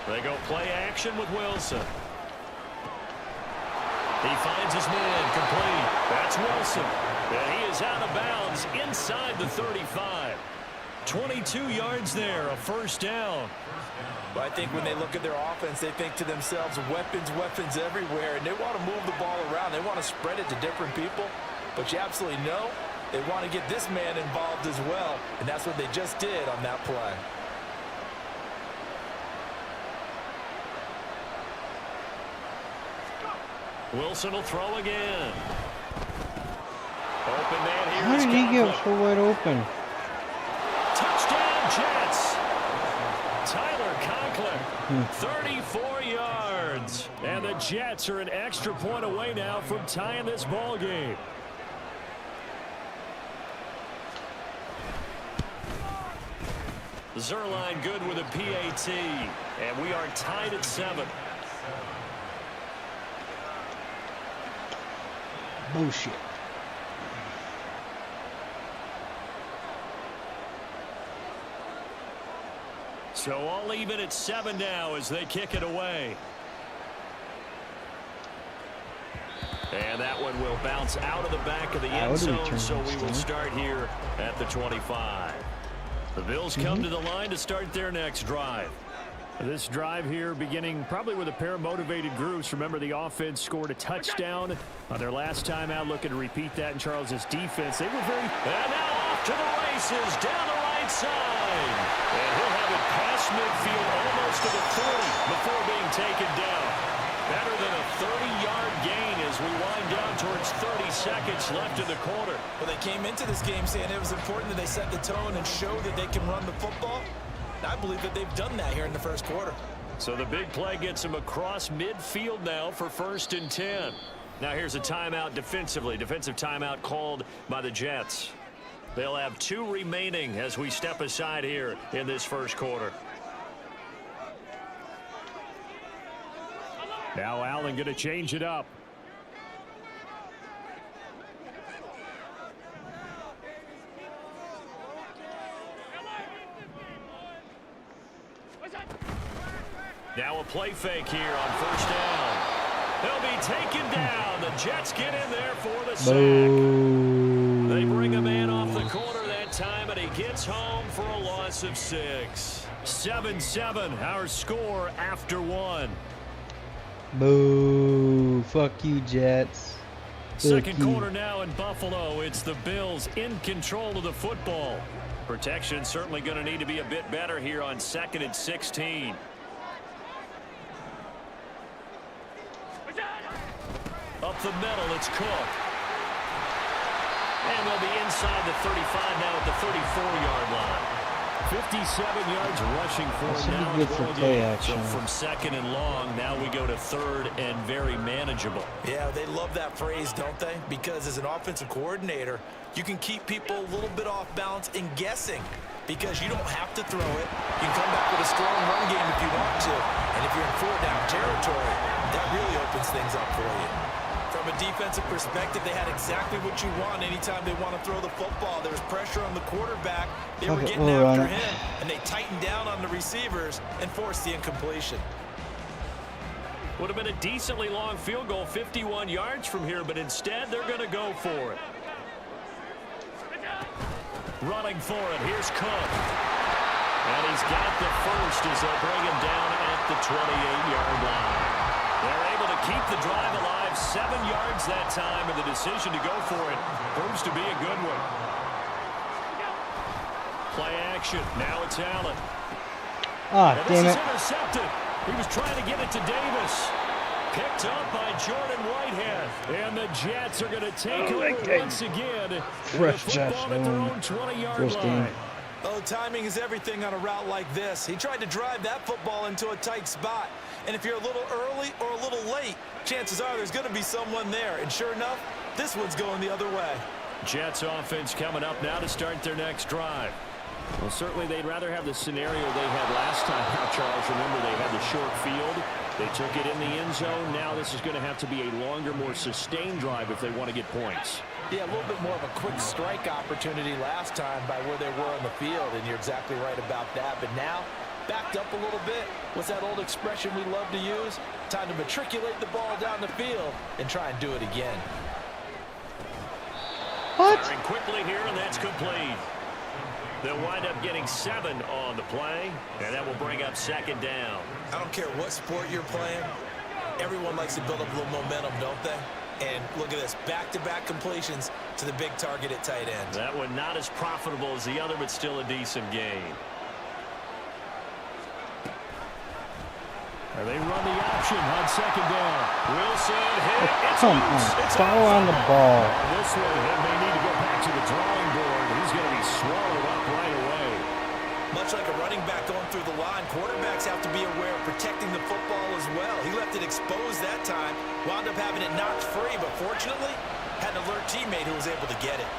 They go play action with Wilson. He finds his man complete. That's Wilson. And he is out of bounds inside the 35. 22 yards there, a first down. But I think when they look at their offense, they think to themselves, weapons, weapons everywhere, and they want to move the ball around. They want to spread it to different people. But you absolutely know they want to get this man involved as well, and that's what they just did on that play. Wilson will throw again. Open man here. How did he get so wide open? Touchdown Jets. Tyler Conklin, 34 yards. And the Jets are an extra point away now from tying this ball game. Zerline good with a PAT. And we are tied at 7. Bullshit. So all even at 7 now as they kick it away. And that one will bounce out of the back of the end zone, so we will start here at the 25. The Bills come to the line to start their next drive. This drive here beginning probably with a pair of motivated groups. Remember, the offense scored a touchdown on their last time out, looking to repeat that in Charles's defense. They were very... And now off to the races down the right side. And he'll have it past midfield almost to the 30 before being taken down. Better than a 30-yard gain as we wind down towards 30 seconds left in the quarter. Well, they came into this game saying it was important that they set the tone and show that they can run the football. I believe that they've done that here in the first quarter. So the big play gets them across midfield now for 1st and 10. Now here's a timeout defensively. Defensive timeout called by the Jets. They'll have 2 remaining as we step aside here in this first quarter. Now Allen going to change it up. Now a play fake here on first down. They'll be taken down. The Jets get in there for the sack. They bring a man off the corner that time, and he gets home for a loss of 6. 7-7, our score after 1. Boo. Fuck you, Jets. Second quarter now in Buffalo. It's the Bills in control of the football. Protection certainly going to need to be a bit better here on 2nd and 16. Up the middle, it's Cook. And they'll be inside the 35 now at the 34-yard line. 57 yards rushing for That's now. good for play action. So from 2nd and long, now we go to 3rd and very manageable. Yeah, they love that phrase, don't they? Because as an offensive coordinator, you can keep people a little bit off balance and guessing because you don't have to throw it. You can come back with a strong run game if you want to. And if you're in 4-down territory, that really opens things up for you. From a defensive perspective, they had exactly what you want anytime they want to throw the football. There was pressure on the quarterback. They were getting after him, and they tightened down on the receivers and forced the incompletion. Would have been a decently long field goal, 51 yards from here, but instead they're going to go for it. Running for it, here's Cook. And he's got the first as they'll bring him down at the 28-yard line. They're able to keep the drive alive, 7 yards that time, and the decision to go for it proves to be a good one. Play action, now it's Allen. Ah, damn it. This is intercepted. He was trying to get it to Davis. Picked up by Jordan Whitehead. And the Jets are going to take over once again. Fresh football at their own 20-yard line. Oh, timing is everything on a route like this. He tried to drive that football into a tight spot. And if you're a little early or a little late, chances are there's going to be someone there. And sure enough, this one's going the other way. Jets offense coming up now to start their next drive. Well, certainly they'd rather have the scenario they had last time out, Charles. Remember, they had the short field. They took it in the end zone. Now this is going to have to be a longer, more sustained drive if they want to get points. Yeah, a little bit more of a quick strike opportunity last time by where they were on the field, and you're exactly right about that. But now, backed up a little bit. What's that old expression we love to use? Time to matriculate the ball down the field and try and do it again. What? Firing quickly here, and that's complete. They'll wind up getting 7 on the play, and that will bring up second down. I don't care what sport you're playing. Everyone likes to build up a little momentum, don't they? And look at this, back-to-back completions to the big target at tight end. That one not as profitable as the other, but still a decent gain. They run the option on second down. Wilson hit. It's Come loose. on, It's follow on the ball. This one, they may need to go back to the drawing board. He's going to be swallowed up right away. Much like a running back going through the line, quarterbacks have to be aware of protecting the football as well. He left it exposed that time, wound up having it knocked free, but fortunately, had an alert teammate who was able to get it.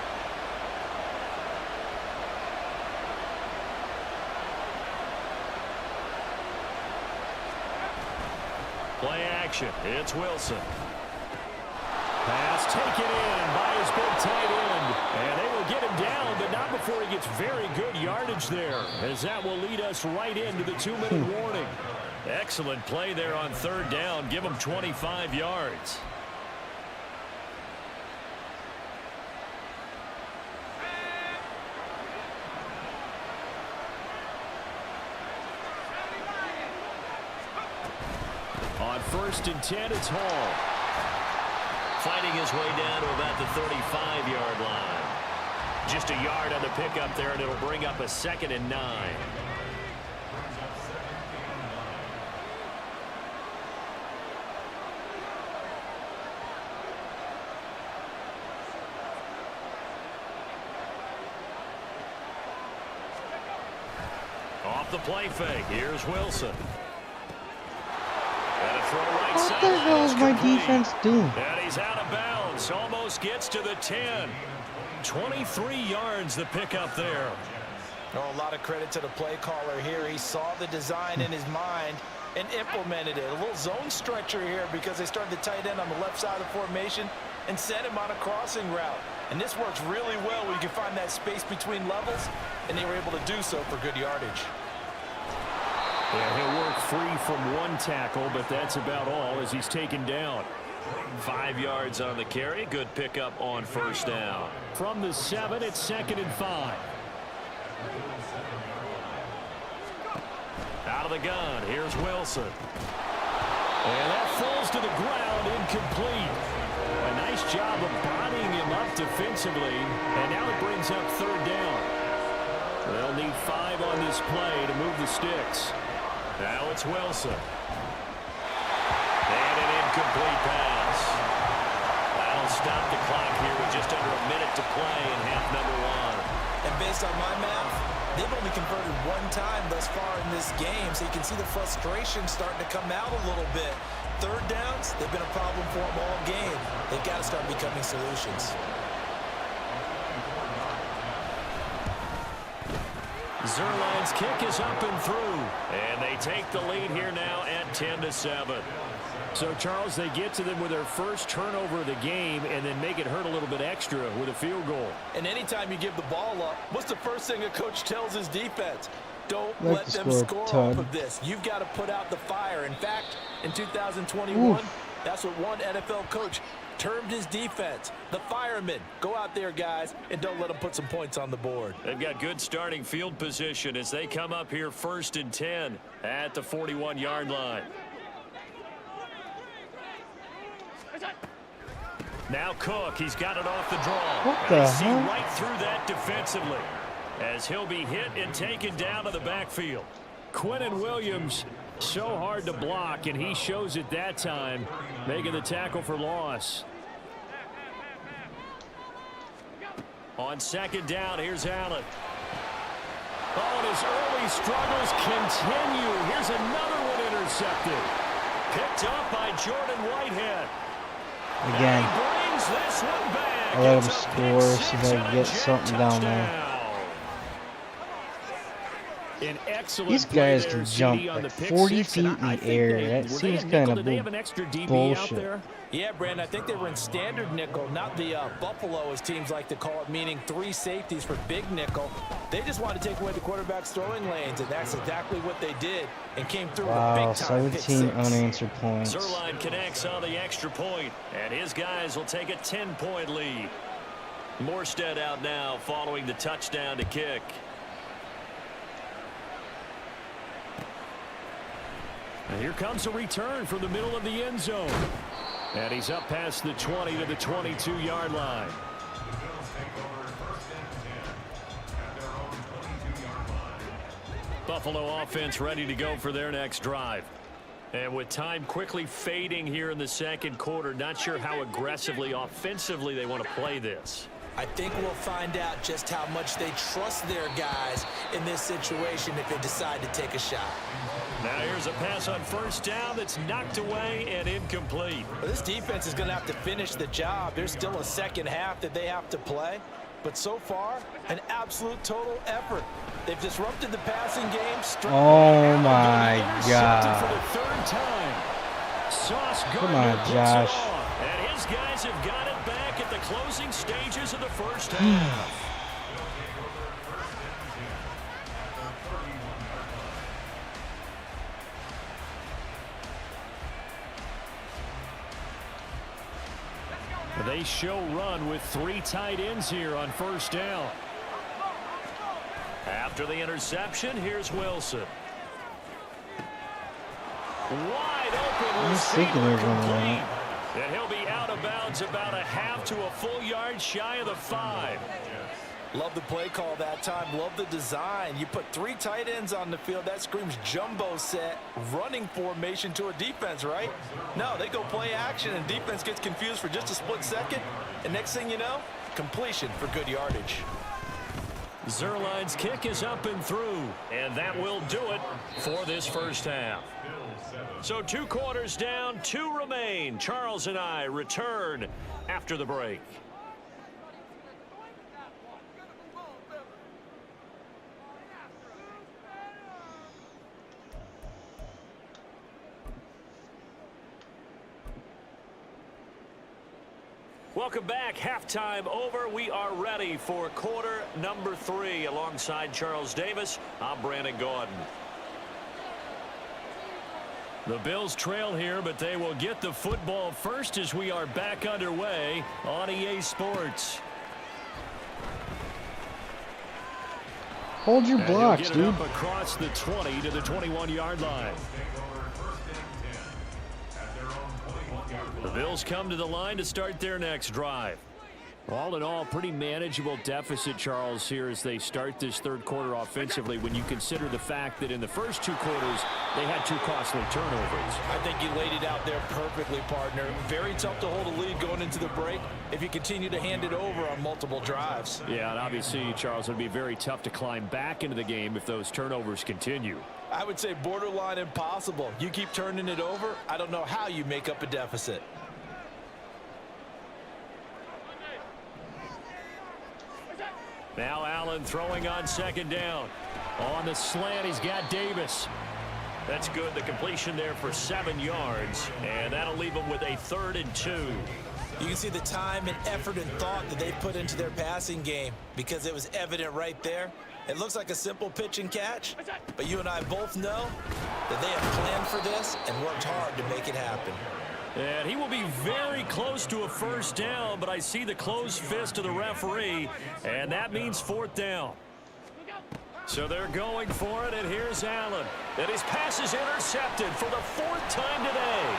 Play action. It's Wilson. Pass taken in by his big tight end. And they will get him down, but not before he gets very good yardage there, as that will lead us right into the 2-minute warning. Excellent play there on third down. Give him 25 yards. On 1st and 10, it's Hall. Fighting his way down to about the 35-yard line. Just a yard on the pickup there, and it'll bring up a 2nd and 9. Off the play fake, here's Wilson. What the hell is my defense doing? And he's out of bounds. Almost gets to the 10. 23 yards the pickup there. Oh, a lot of credit to the play caller here. He saw the design in his mind and implemented it. A little zone stretcher here because they started the tight end on the left side of the formation and sent him on a crossing route. And this works really well where you can find that space between levels, and they were able to do so for good yardage. Yeah, he'll work free from one tackle, but that's about all as he's taken down. 5 yards on the carry. Good pickup on first down. From the 7, it's 2nd and 5. Out of the gun, here's Wilson. And that falls to the ground, incomplete. A nice job of bodying him up defensively, and now it brings up third down. They'll need 5 on this play to move the sticks. Now it's Wilson. And an incomplete pass. That'll stop the clock here with just under a minute to play in half number 1. And based on my math, they've only converted 1 time thus far in this game, so you can see the frustration starting to come out a little bit. Third downs, they've been a problem for them all game. They've got to start becoming solutions. Zerline's kick is up and through. And they take the lead here now at 10-7. So, Charles, they get to them with their first turnover of the game and then make it hurt a little bit extra with a field goal. And anytime you give the ball up, what's the first thing a coach tells his defense? Don't let them score off of this. You've got to put out the fire. In fact, in 2021, that's what one NFL coach termed his defense, the firemen. Go out there, guys, and don't let them put some points on the board. They've got good starting field position as they come up here 1st and 10 at the 41-yard line. Now Cook, he's got it off the draw. What the see hell? right through that defensively as he'll be hit and taken down to the backfield. Quinnen Williams, so hard to block, and he shows it that time, making the tackle for loss. On 2nd down, here's Allen. Oh, and his early struggles continue. Here's another one intercepted. Picked up by Jordan Whitehead. Again, And he brings this one back. I let him It's a score pick so six they and a get jet something down there. touchdown. An excellent these play guys there, can CD, jump on like the pick 40 six, feet and in I the think air. they- That were they seems in kind nickel? of Did they have an extra DB out bullshit. there? Yeah, Brandon, I think they were in standard nickel, not the Buffalo, as teams like to call it, meaning 3 safeties for big nickel. They just wanted to take away the quarterback's throwing lanes, and that's exactly what they did and came through with a Wow, big-time pick 17 six. unanswered points. Zerline connects on the extra point, and his guys will take a 10-point lead. Morstead out now following the touchdown to kick. And here comes a return from the middle of the end zone. And he's up past the 20 to the 22-yard line. Buffalo offense ready to go for their next drive. And with time quickly fading here in the 2nd quarter, not sure how aggressively, offensively they want to play this. I think we'll find out just how much they trust their guys in this situation if they decide to take a shot. Now here's a pass on 1st down that's knocked away and incomplete. Well, this defense is going to have to finish the job. There's still a 2nd half that they have to play. But so far, an absolute total effort. They've disrupted the passing game. Oh my God. For the 3rd time. Sauce Come Gardner on, puts it Josh. off. And his guys have got it back at the closing stages of the 1st half. They show run with 3 tight ends here on 1st down. After the interception, here's Wilson. Wide open I was thinking they were receiver going to run it. complete. And he'll be out of bounds about a half to a full yard shy of the 5. Love the play call that time. Love the design. You put 3 tight ends on the field. That screams jumbo set, running formation to a defense, right? No, they go play action, and defense gets confused for just a split second. And next thing you know, completion for good yardage. Zerline's kick is up and through, and that will do it for this 1st half. So 2 quarters down, 2 remain. Charles and I return after the break. Welcome back. Halftime over. We are ready for quarter number 3. Alongside Charles Davis, I'm Brandon Gordon. The Bills trail here, but they will get the football first as we are back underway on EA Sports. Hold your And he'll blocks, get it dude. up across the 20 to the 21-yard line. The Bills come to the line to start their next drive. All in all, pretty manageable deficit, Charles, here as they start this 3rd quarter offensively when you consider the fact that in the first 2 quarters, they had 2 costly turnovers. I think you laid it out there perfectly, partner. Very tough to hold a lead going into the break if you continue to hand it over on multiple drives. Yeah, and obviously, Charles, it would be very tough to climb back into the game if those turnovers continue. I would say borderline impossible. You keep turning it over, I don't know how you make up a deficit. Now Allen throwing on 2nd down. On the slant, he's got Davis. That's good. The completion there for 7 yards, and that'll leave them with a 3rd and 2. You can see the time and effort and thought that they put into their passing game because it was evident right there. It looks like a simple pitch and catch, but you and I both know that they have planned for this and worked hard to make it happen. And he will be very close to a 1st down, but I see the closed fist of the referee, and that means 4th down. So they're going for it, and here's Allen. And his pass is intercepted for the 4th time today.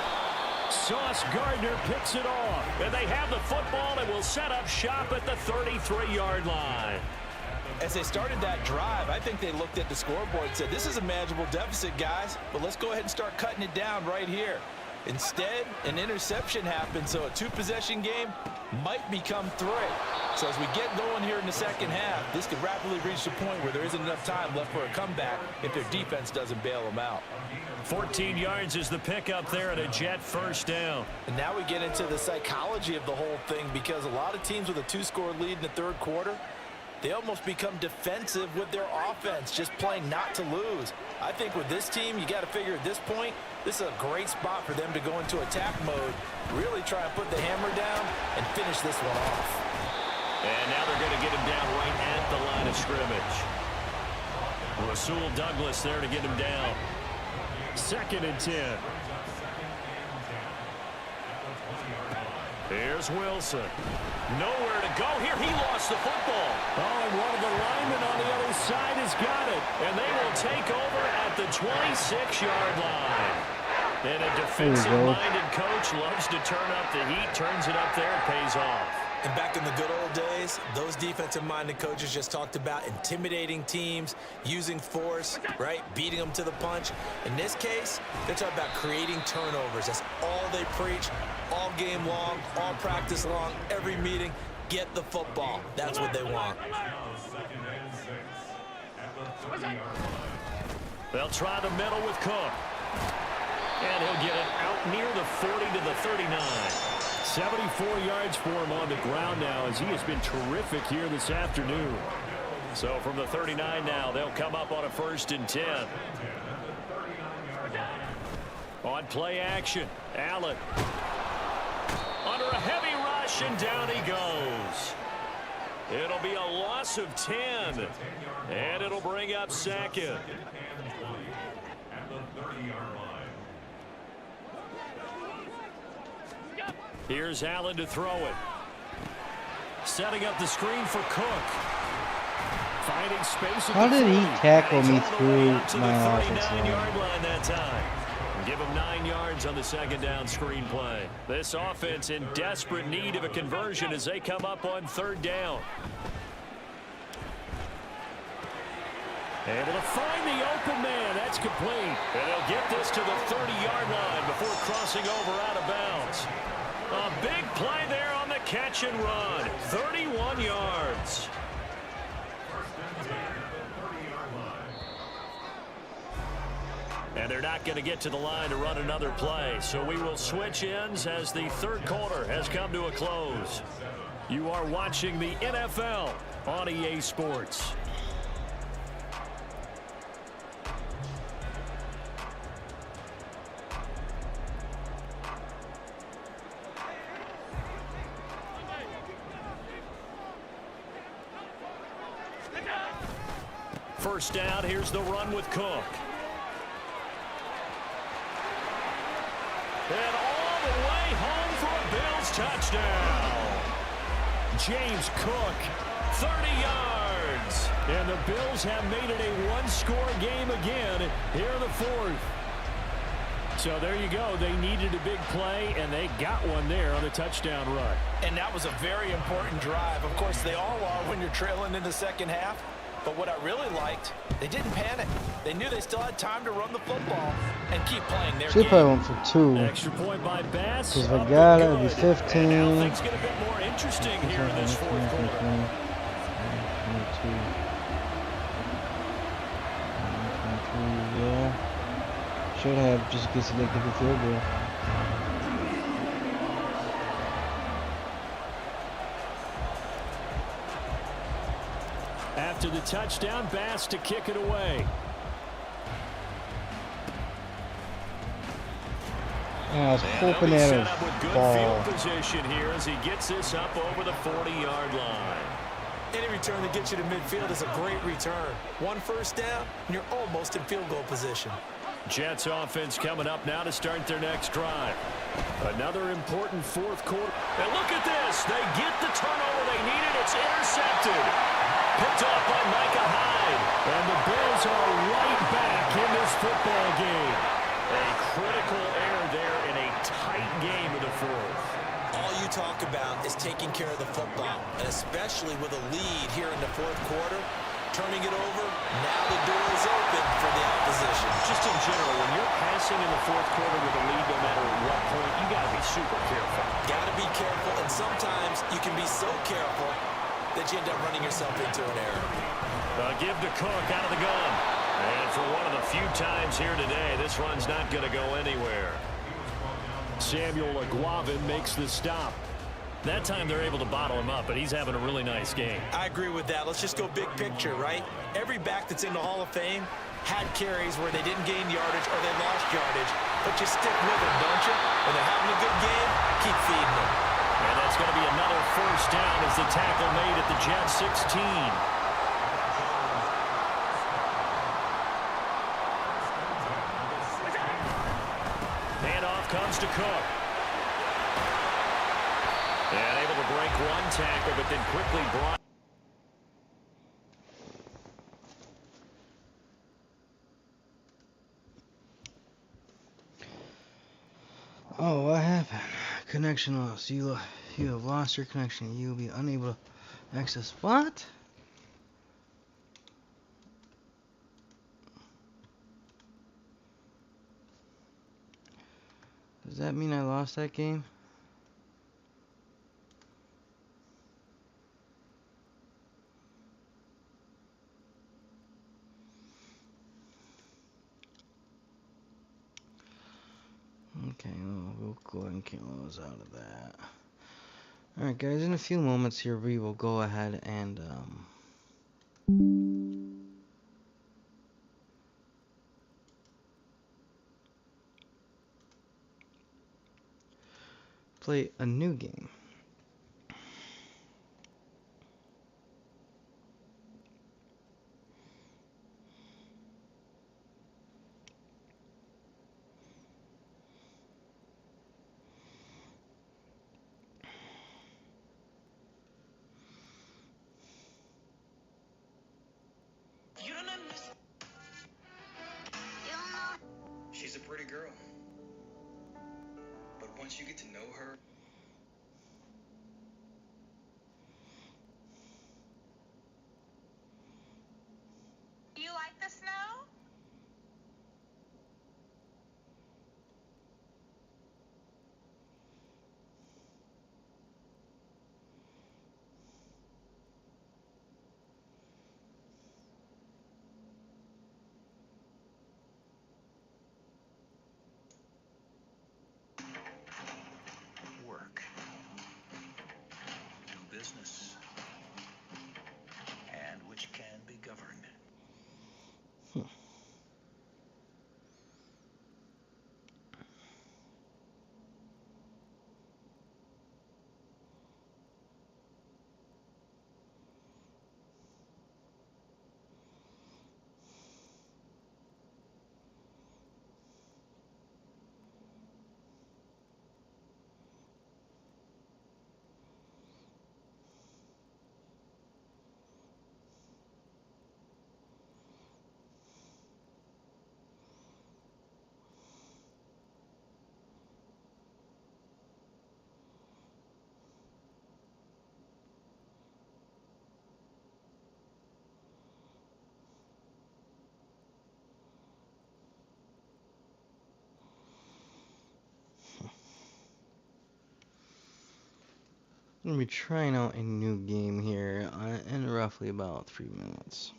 Sauce Gardner picks it off. And they have the football and will set up shop at the 33-yard line. As they started that drive, I think they looked at the scoreboard and said, this is a manageable deficit, guys, but let's go ahead and start cutting it down right here. Instead, an interception happened, so a 2-possession game might become 3. So as we get going here in the second half, this could rapidly reach the point where there isn't enough time left for a comeback if their defense doesn't bail them out. 14 yards is the pickup there and a Jet 1st down. And now we get into the psychology of the whole thing because a lot of teams with a 2-score lead in the 3rd quarter, they almost become defensive with their offense, just playing not to lose. I think with this team, you got to figure at this point, this is a great spot for them to go into attack mode, really try and put the hammer down and finish this one off. And now they're going to get him down right at the line of scrimmage. Rasul Douglas there to get him down. 2nd and 10. Here's Wilson. Nowhere to go here. He lost the football. Oh, and one of the linemen on the other side has got it. And they will take over at the 26-yard line. And a defensive-minded coach loves to turn up the heat, turns it up there, and pays off. And back in the good old days, those defensive-minded coaches just talked about intimidating teams, using force, right, beating them to the punch. In this case, they're talking about creating turnovers. That's all they preach, all game long, all practice long, every meeting. Get the football. That's what they want. They'll try the middle with Cook. And he'll get it out near the 40 to the 39. 74 yards for him on the ground now as he has been terrific here this afternoon. So from the 39 now, they'll come up on a 1st and 10. On play action, Allen. Under a heavy rush, and down he goes. It'll be a loss of 10. And it'll bring up 2nd. Here's Allen to throw it. Setting up the screen for Cook. Finding space. How did he tackle me through my offensive 39-yard line that time? Give him 9 yards on the 2nd down screen play. This offense in desperate need of a conversion as they come up on 3rd down. Able to find the open man. That's complete. And they'll get this to the 30-yard line before crossing over out of bounds. A big play there on the catch and run. 31 yards. And they're not going to get to the line to run another play. So we will switch ends as the 3rd quarter has come to a close. You are watching the NFL on EA Sports. First down, here's the run with Cook. And all the way home for a Bills touchdown. James Cook. 30 yards. And the Bills have made it a 1-score game again here in the 4th. So there you go. They needed a big play, and they got one there on the touchdown run. And that was a very important drive. Of course, they all are when you're trailing in the second half. But what I really liked, they didn't panic. They knew they still had time to run the football and keep playing their She game. probably went for 2. Extra point by Bass. Because if I got it, it'd be 15. And now things get a bit more interesting here in this 4th quarter. 22. Yeah. Should have just get selected the field goal. After the touchdown. Bass to kick it away. I was hoping that set up with good ball. field position here as he gets this up over the 40-yard line. Any return that gets you to midfield is a great return. 1 first down, and you're almost in field goal position. Jets offense coming up now to start their next drive. Another important fourth quarter. And look at this. They get the turnover they needed. It's intercepted. Picked off by Micah Hyde. And the Bills are right back in this football game. A critical error there in a tight game in the fourth. All you talk about is taking care of the football, and especially with a lead here in the fourth quarter, turning it over, now the door is open for the opposition. Just in general, when you're passing in the fourth quarter with a lead, no matter what point, you got to be super careful. Got to be careful, and sometimes you can be so careful that you end up running yourself into an error. Give to Cook out of the gun. And for one of the few times here today, this run's not going to go anywhere. Samuel Aguavin makes the stop. That time they're able to bottle him up, but he's having a really nice game. I agree with that. Let's just go big picture, right? Every back that's in the Hall of Fame had carries where they didn't gain yardage or they lost yardage, but you stick with them, don't you? When they're having a good game, keep feeding them. And that's going to be another first down as the tackle made at the Jets 16. Handoff comes to Cook. And able to break one tackle, but then quickly brought. Oh, what happened? Connection lost. You have lost your connection. You will be unable to access. What? Does that mean I lost that game? Okay, well, we'll go ahead and close out of that. Alright guys, in a few moments here we will go ahead and play a new game. She's a pretty girl. But once you get to know her... Do you like the snow? work, do business, and which can be governed. I'm gonna be trying out a new game here in roughly about 3 minutes.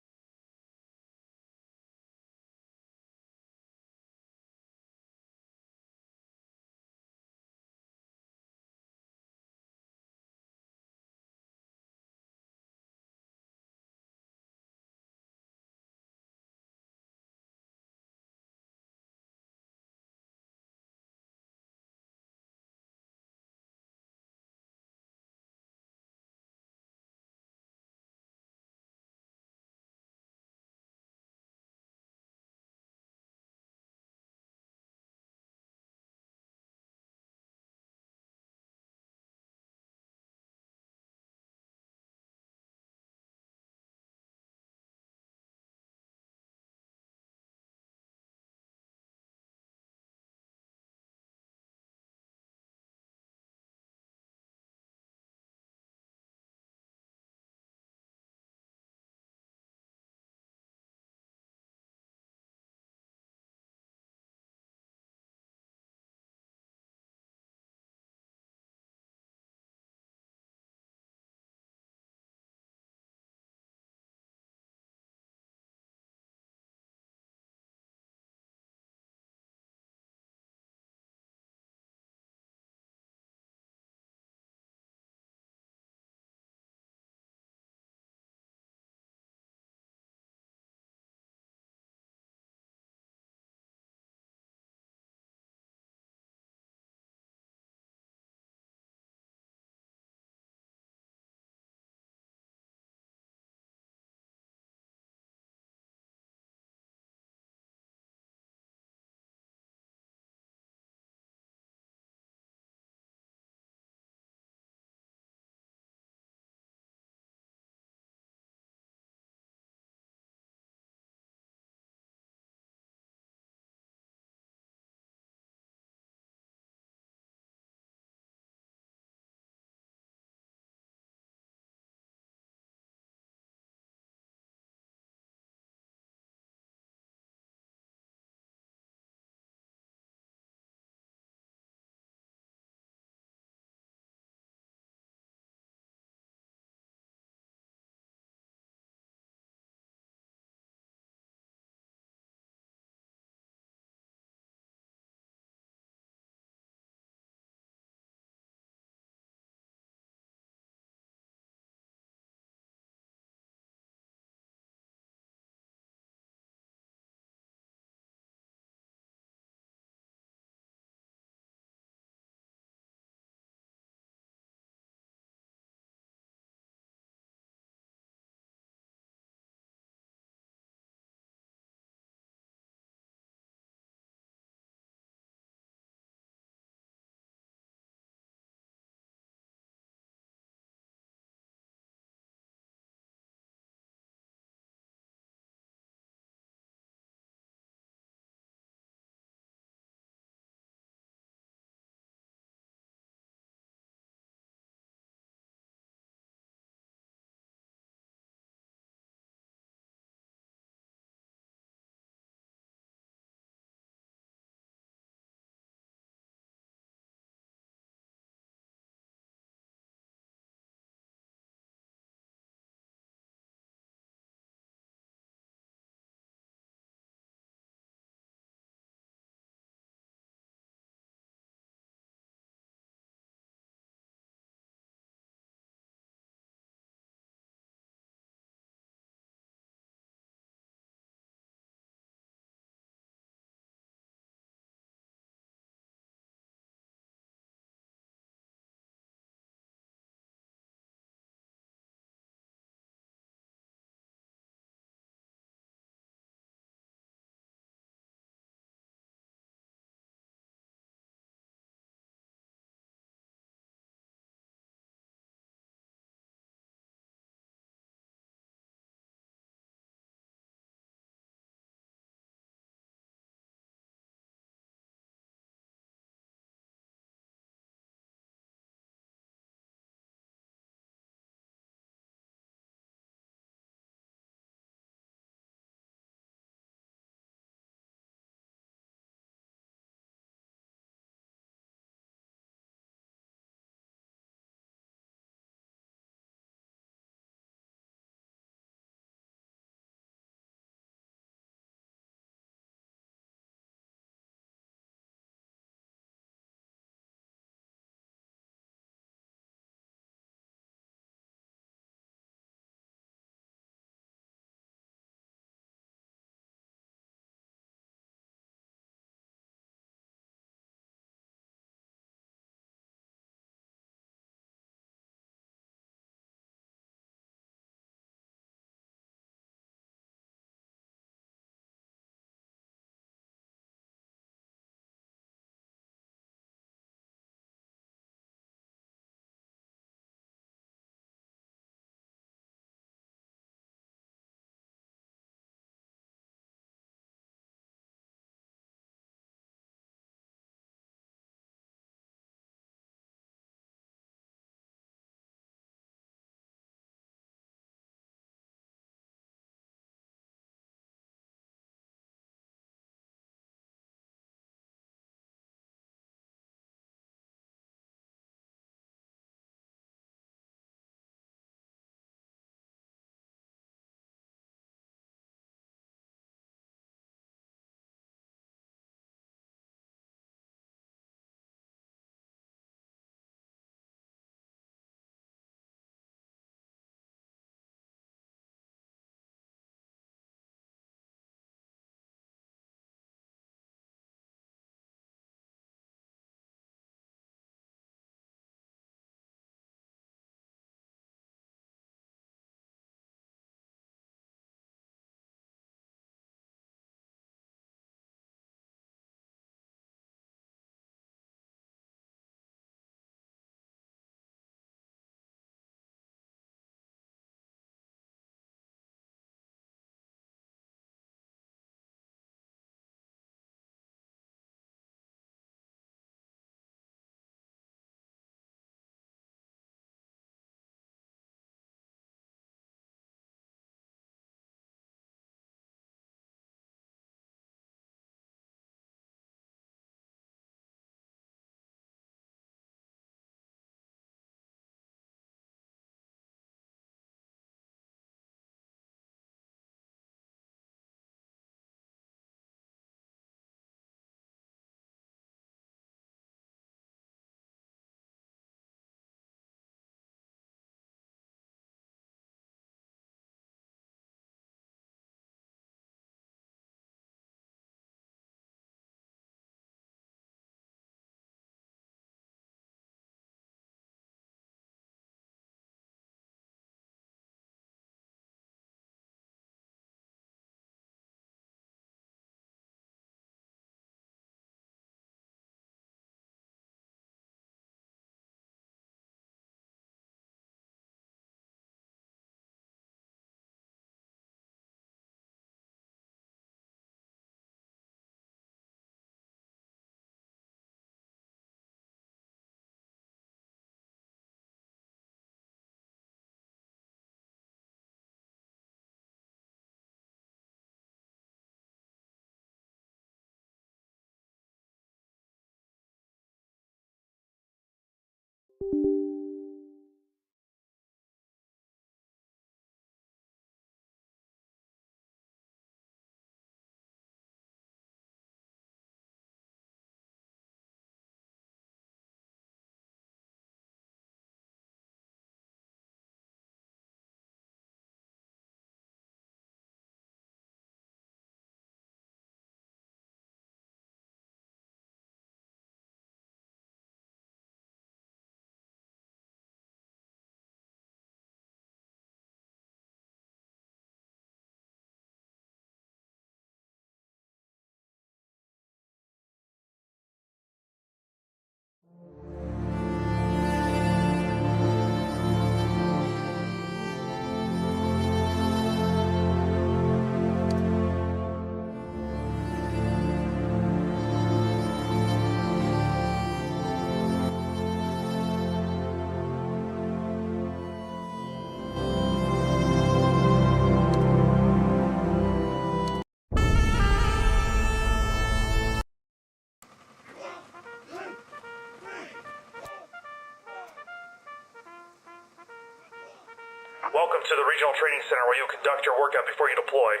Welcome to the Regional Training Center where you'll conduct your workout before you deploy.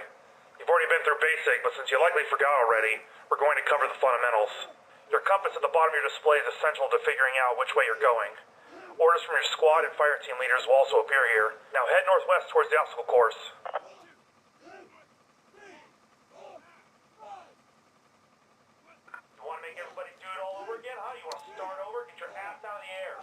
You've already been through basic, but since you likely forgot already, we're going to cover the fundamentals. Your compass at the bottom of your display is essential to figuring out which way you're going. Orders from your squad and fire team leaders will also appear here. Now head northwest towards the obstacle course. You want to make everybody do it all over again, huh? You want to start over? Get your ass out of the air.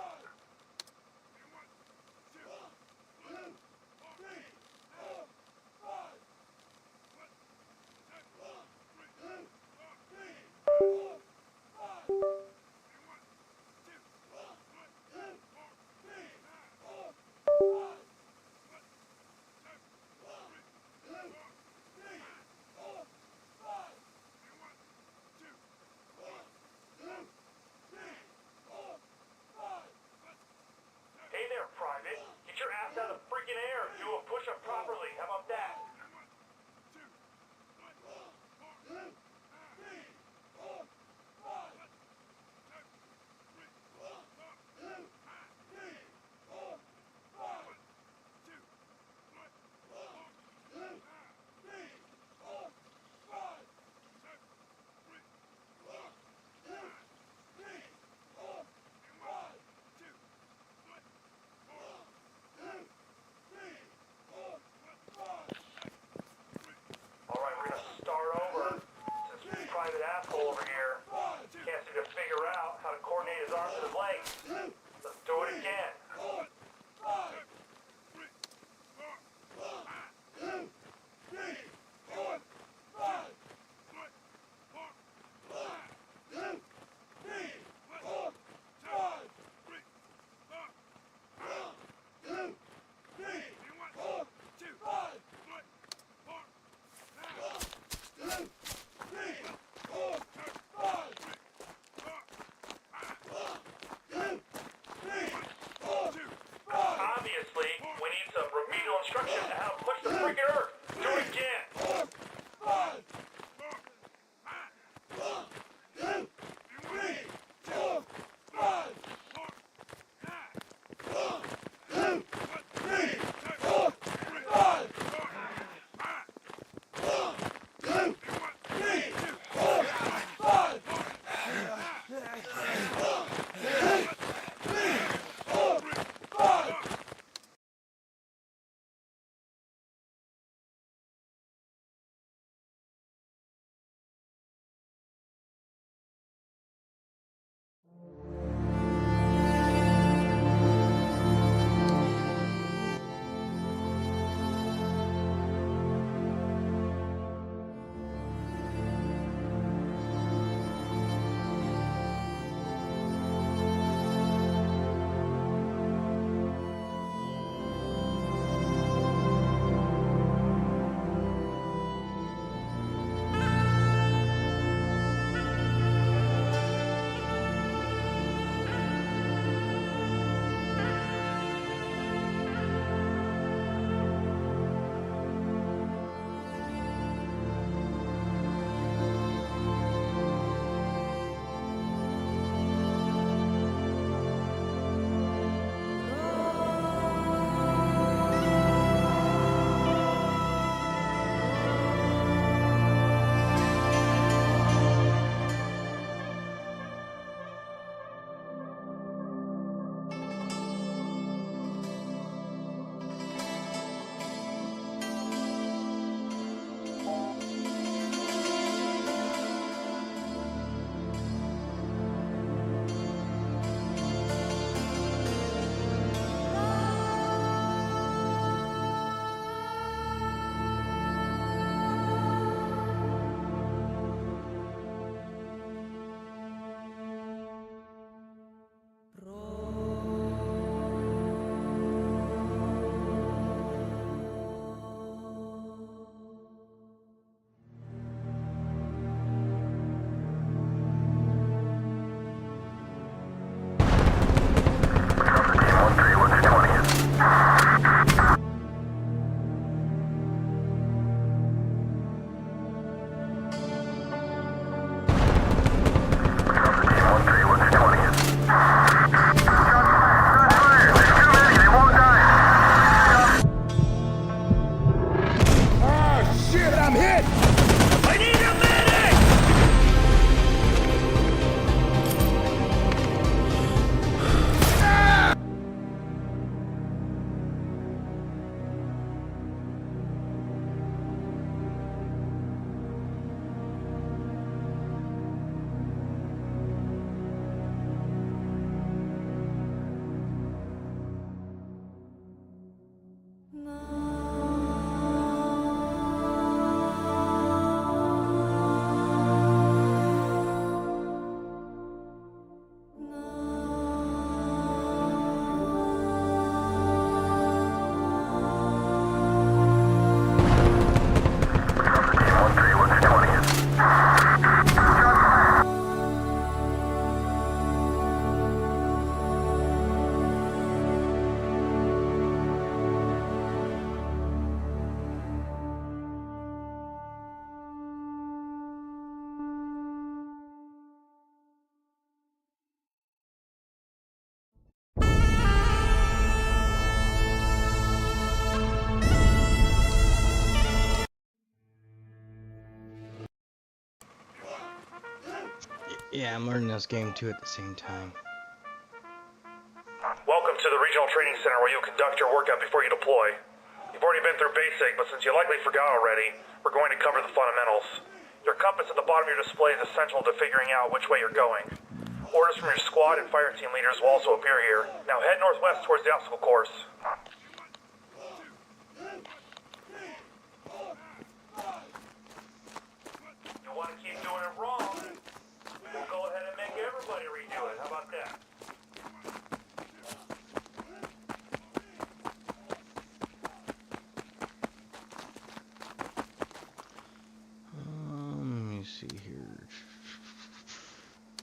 Yeah, I'm learning this game too at the same time. Welcome to the Regional Training Center where you conduct your workout before you deploy. You've already been through basic, but since you likely forgot already, we're going to cover the fundamentals. Your compass at the bottom of your display is essential to figuring out which way you're going. Orders from your squad and fire team leaders will also appear here. Now head northwest towards the obstacle course. You want to keep doing it wrong? We'll go ahead and make everybody redo it. How about that? Let me see here.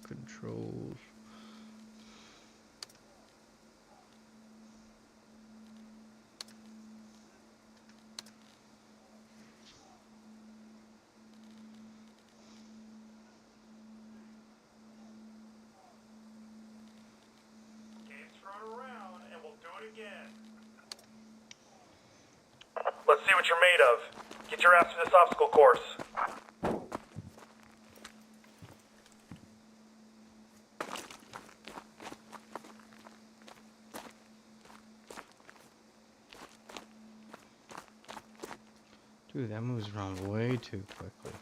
Controls. Around and we'll do it again. Let's see what you're made of. Get your ass to this obstacle course. Dude, that moves around way too quickly.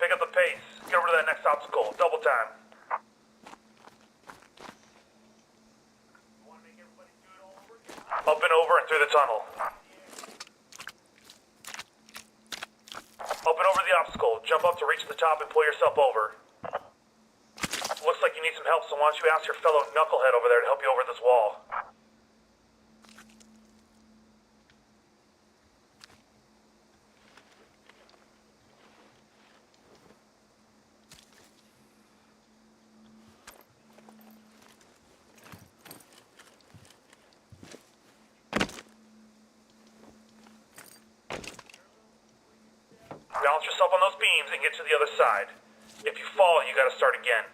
Pick up the pace. Get over to that next obstacle. Double time. Up and over and through the tunnel. Up and over the obstacle. Jump up to reach the top and pull yourself over. Looks like you need some help, so why don't you ask your fellow knucklehead over there to help you over this wall. Balance yourself on those beams and get to the other side. If you fall, you gotta start again.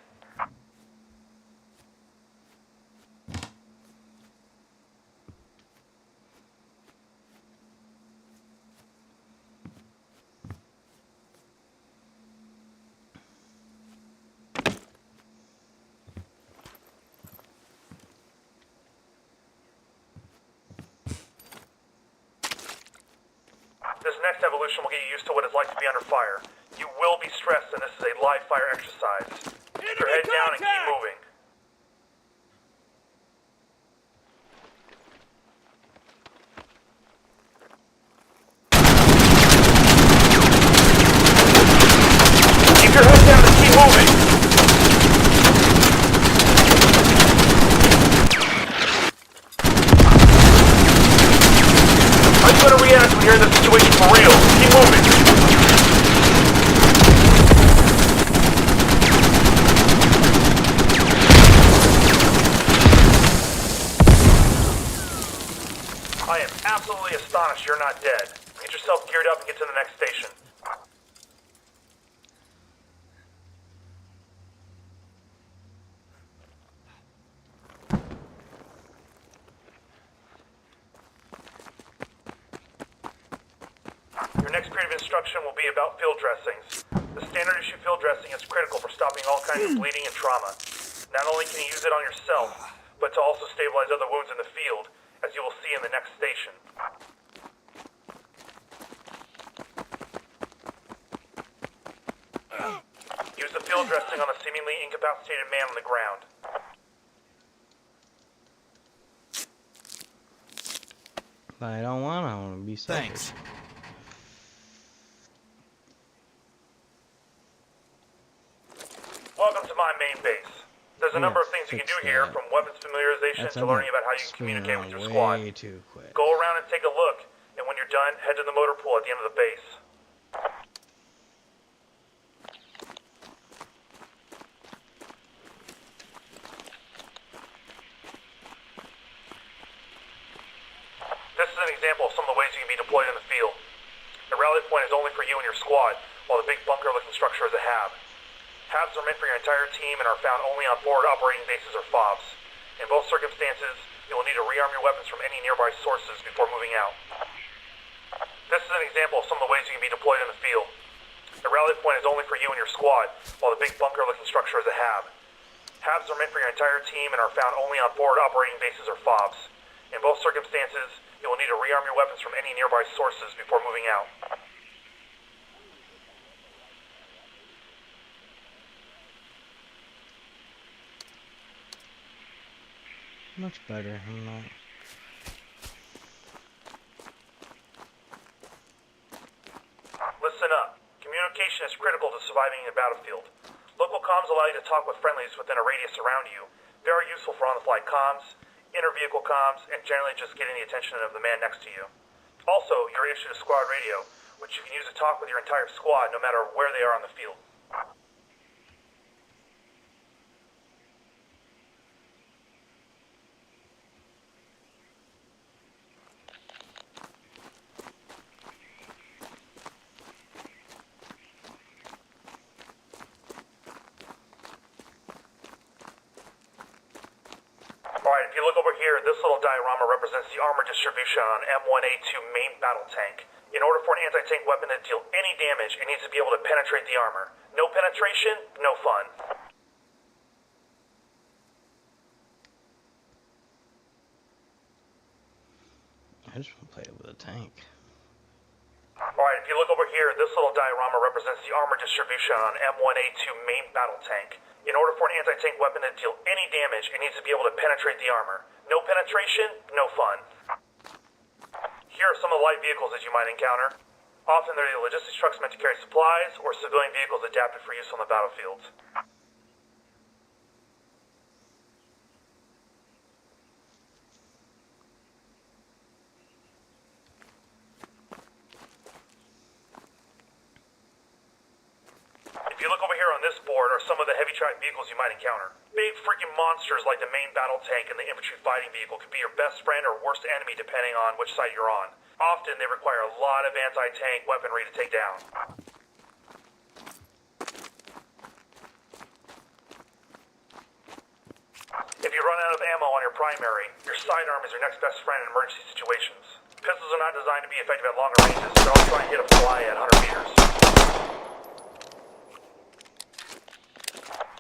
This next evolution will get you used to what it's like to be under fire. You will be stressed, and this is a live fire exercise. Keep your head down and keep moving. Keep your head down and keep moving. How are you going to react when you're in this situation for real? Keep moving. I am absolutely astonished you're not dead. Get yourself geared up and get to the next station. Your next period of instruction will be about field dressings. The standard issue field dressing is critical for stopping all kinds of bleeding and trauma. Not only can you use it on yourself, but to also stabilize other wounds in the field, as you will see in the next station. Use the field dressing on the seemingly incapacitated man on the ground. But I don't want to be selfish. Thanks. Welcome to my main base. There's a number of things you can do here, from weapons familiarization to learning about how you can communicate with your squad. Way too quick. Go around and take a look, and when you're done, head to the motor pool at the end of the base. This is an example of some of the ways you can be deployed in the field. The rally point is only for you and your squad, while the big bunker-looking structure is a hab. Habs are meant for your entire team and are found only on forward operating bases or FOBs. In both circumstances, you will need to rearm your weapons from any nearby sources before moving out. This is an example of some of the ways you can be deployed in the field. The rally point is only for you and your squad, while the big bunker-looking structure is a hab. Habs are meant for your entire team and are found only on forward operating bases or FOBs. In both circumstances, you will need to rearm your weapons from any nearby sources before moving out. Much better than that. Listen up. Communication is critical to surviving in a battlefield. Local comms allow you to talk with friendlies within a radius around you. Very useful for on-the-fly comms, inter-vehicle comms, and generally just getting the attention of the man next to you. Also, you're issued a squad radio, which you can use to talk with your entire squad no matter where they are on the field. Alright, if you look over here, this little diorama represents the armor distribution on M1A2 main battle tank. In order for an anti-tank weapon to deal any damage, it needs to be able to penetrate the armor. No penetration, no fun. I just want to play it with a tank. Alright, if you look over here, this little diorama represents the armor distribution on M1A2 main battle tank. In order for an anti-tank weapon to deal any damage, it needs to be able to penetrate the armor. No penetration, no fun. Here are some of the light vehicles that you might encounter. Often they're either logistics trucks meant to carry supplies, or civilian vehicles adapted for use on the battlefields. If you look over here on this board are some of the heavy tracked vehicles you might encounter. Big freaking monsters like the main battle tank and the infantry fighting vehicle could be your best friend or worst enemy depending on which side you're on. Often they require a lot of anti-tank weaponry to take down. If you run out of ammo on your primary, your sidearm is your next best friend in emergency situations. Pistols are not designed to be effective at longer ranges, so don't try and hit a fly at 100 meters.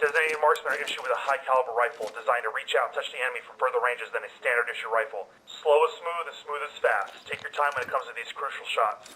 Designated marksmen are issued with a high-caliber rifle designed to reach out and touch the enemy from further ranges than a standard-issue rifle. Slow is smooth is fast. Take your time when it comes to these crucial shots.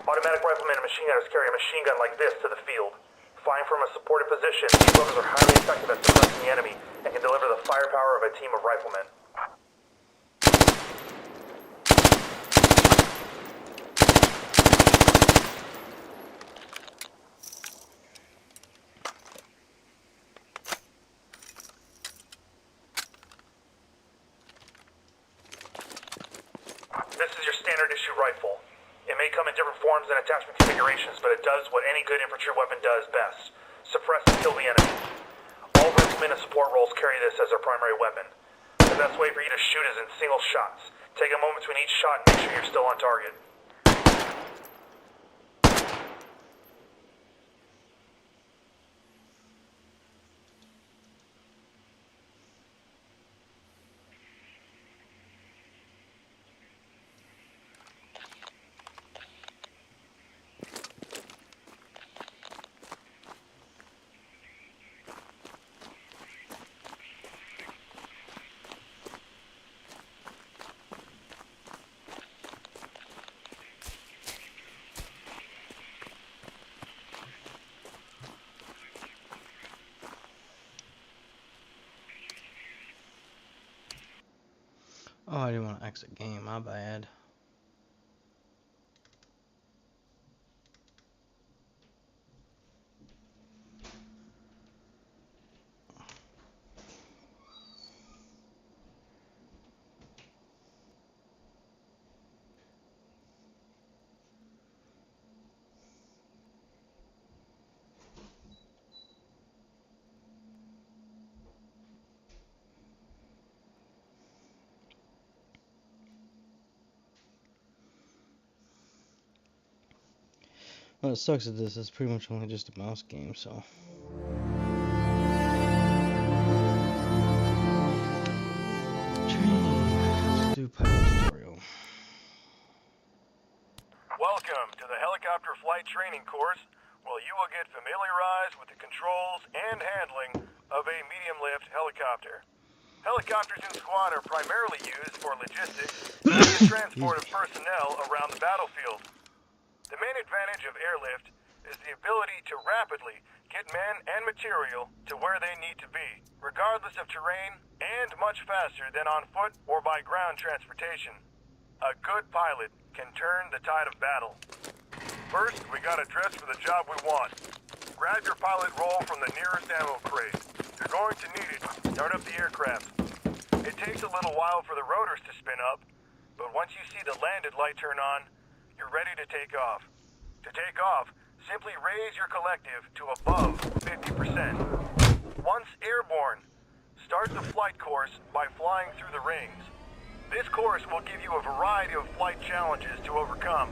Automatic riflemen and machine gunners carry a machine gun like this to the field. Firing from a supported position, these weapons are highly effective at suppressing the enemy and can deliver the firepower of a team of riflemen. This is your standard issue rifle. It may come in different forms and attachment configurations, but it does what any good infantry weapon does best. Suppress and kill the enemy. All riflemen and support roles carry this as their primary weapon. The best way for you to shoot is in single shots. Take a moment between each shot and make sure you're still on target. Oh, I didn't want to exit game, my bad. Well, it sucks that this is pretty much only just a mouse game, so. Training. Let's do pilot tutorial. Welcome to the helicopter flight training course, where you will get familiarized with the controls and handling of a medium-lift helicopter. Helicopters in squad are primarily used for logistics and the transport of personnel around the battlefield. The main advantage of airlift is the ability to rapidly get men and material to where they need to be, regardless of terrain, and much faster than on foot or by ground transportation. A good pilot can turn the tide of battle. First, we gotta dress for the job we want. Grab your pilot roll from the nearest ammo crate. You're going to need it to start up the aircraft. It takes a little while for the rotors to spin up, but once you see the landed light turn on, you're ready to take off. To take off, simply raise your collective to above 50%. Once airborne, start the flight course by flying through the rings. This course will give you a variety of flight challenges to overcome.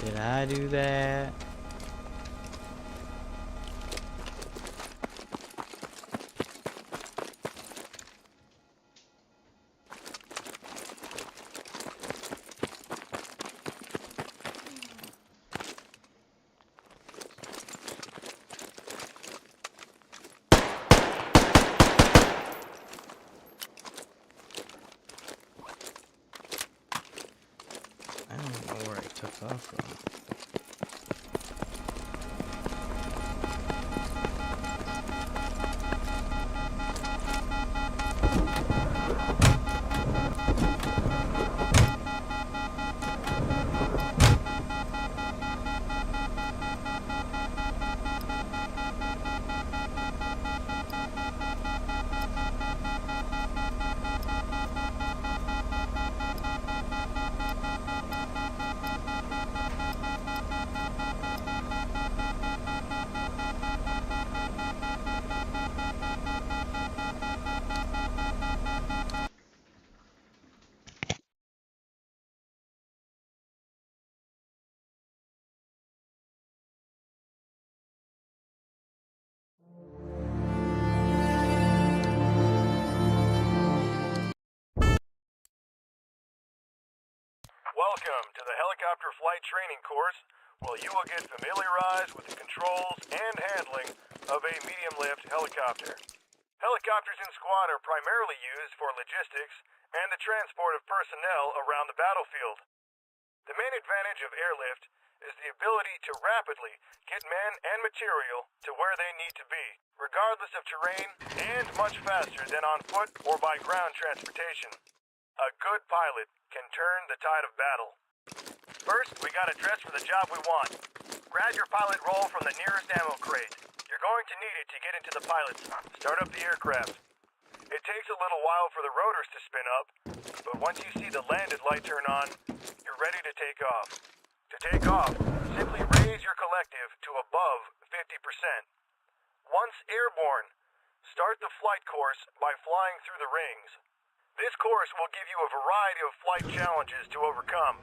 Did I do that? I don't know where I took off from. Welcome to the helicopter flight training course, where you will get familiarized with the controls and handling of a medium-lift helicopter. Helicopters in squad are primarily used for logistics and the transport of personnel around the battlefield. The main advantage of airlift is the ability to rapidly get men and material to where they need to be, regardless of terrain, and much faster than on foot or by ground transportation. A good pilot can turn the tide of battle. First, we gotta dress for the job we want. Grab your pilot roll from the nearest ammo crate. You're going to need it to get into the pilots. Start up the aircraft. It takes a little while for the rotors to spin up, but once you see the landed light turn on, you're ready to take off. To take off, simply raise your collective to above 50%. Once airborne, start the flight course by flying through the rings. This course will give you a variety of flight challenges to overcome.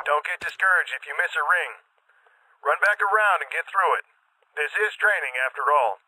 Don't get discouraged if you miss a ring. Run back around and get through it. This is training after all.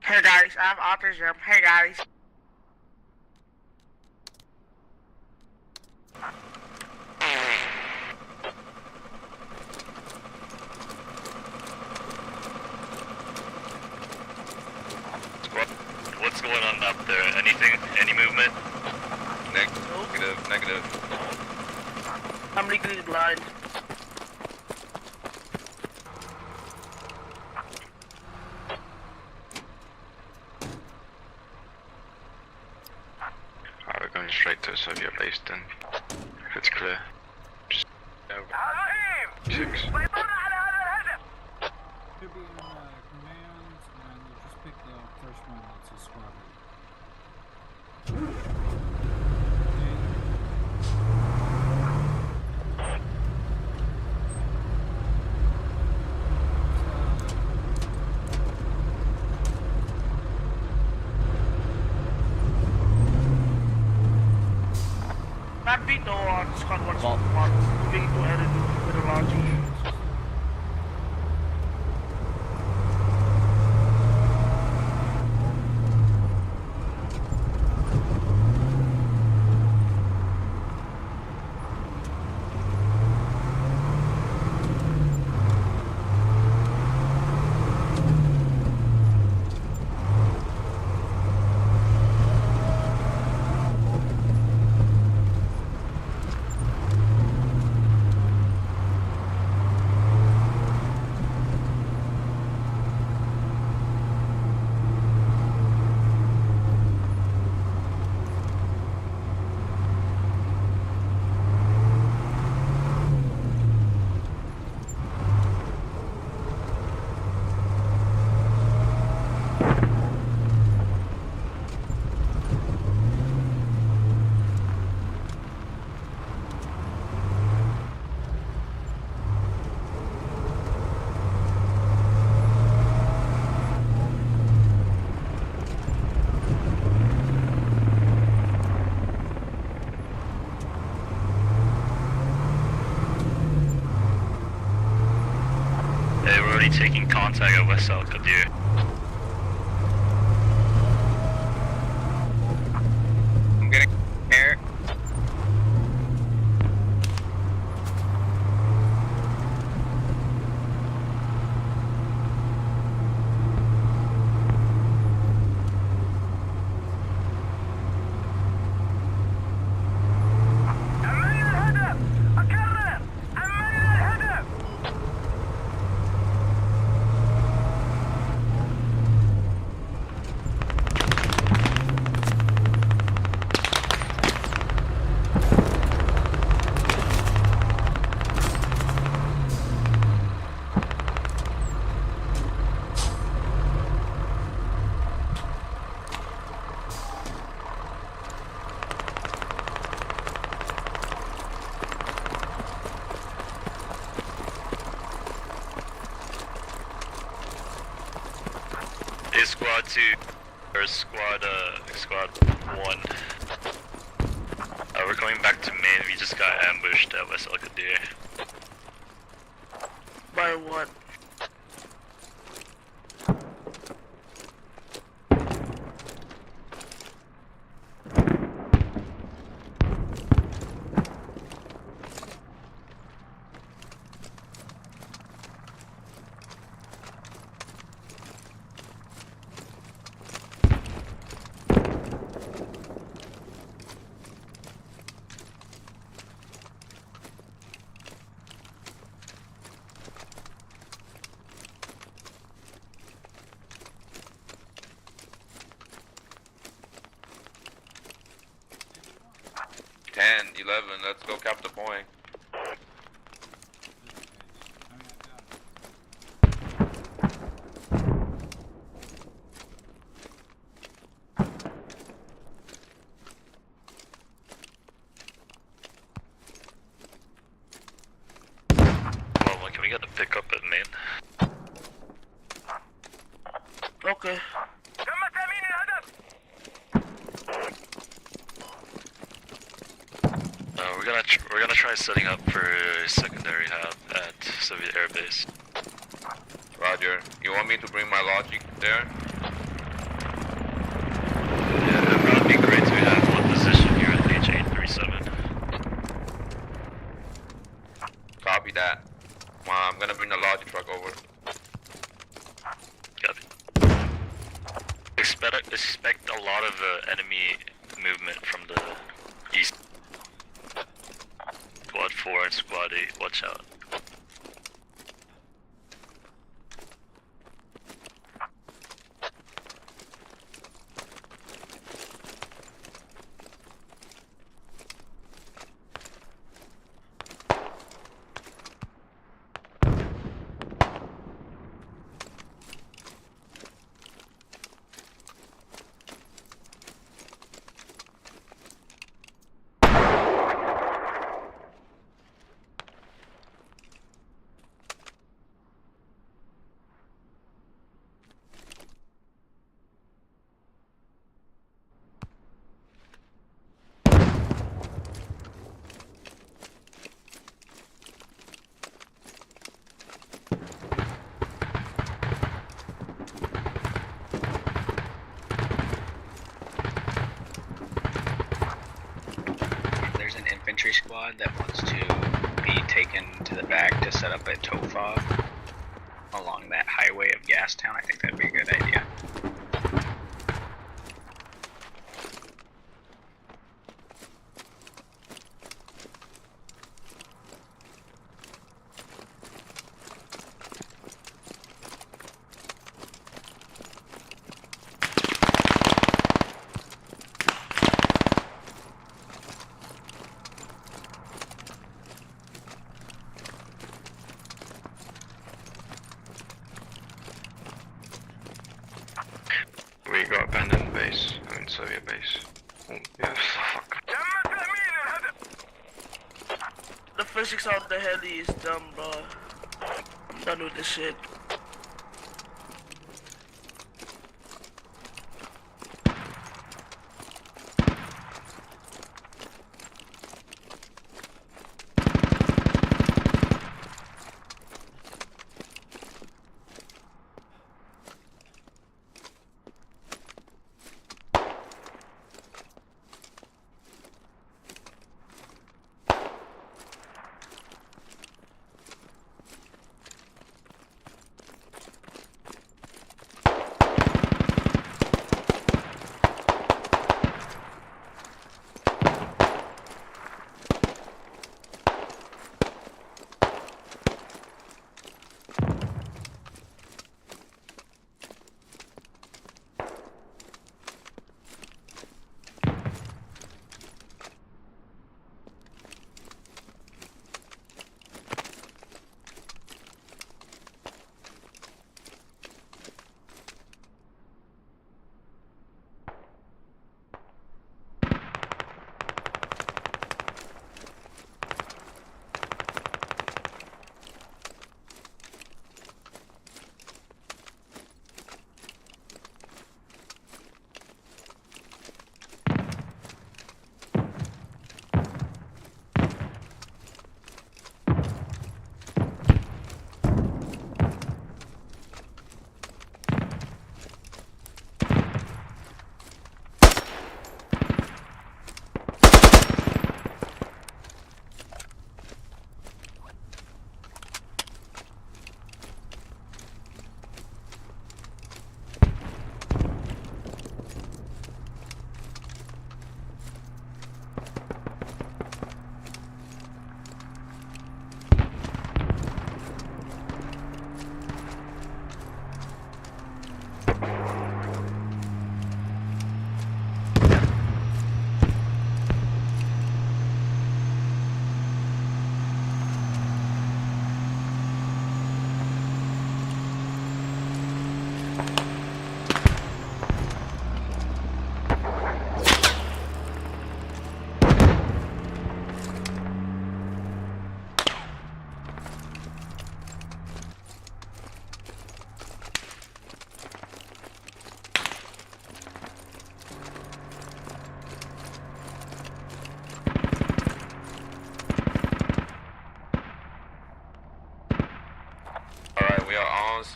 Hey guys, I have autism. Hey guys. What's going on up there? Anything? Any movement? Negative. I'm legally blind. We're going straight to Soviet base then. If it's clear. Just over. 6. Could be in command, and you just pick the first one that's a squad leader. That beat on Scott 161. Moving to edit methodology. Taking contact at West Al-Qadir. I'm getting air. Squad 2, or squad 1. We're going back to main, we just got ambushed at West Al-Qadir. By what? Let's go cap the point. Well, can we get a pickup at main? Okay. We're gonna try setting up for a secondary hub at Soviet Air Base. Roger. You want me to bring my logic there? expect a lot of enemy movement from the east. Squad 4 and Squad 8, watch out. Squad that wants to be taken to the back to set up a tow fob along that highway of Gastown. I think that'd be a good idea. We got abandoned base, I mean Soviet base. Oh, yeah, fuck. The physics on the heli is dumb, bro. I'm done with this shit.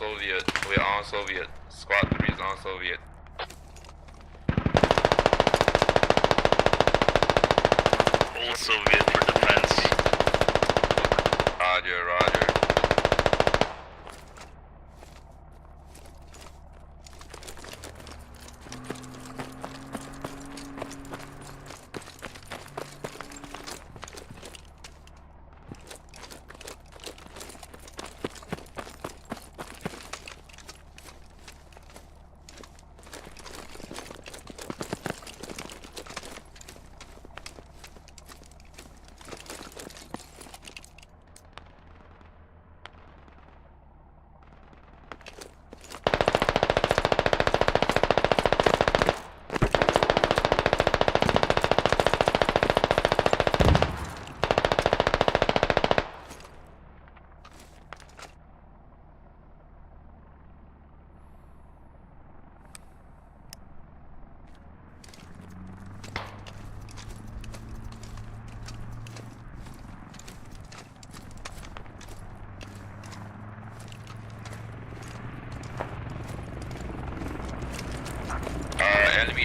Soviet. We are on Soviet. Squad 3 is on Soviet. All Soviet for defense. Roger, roger.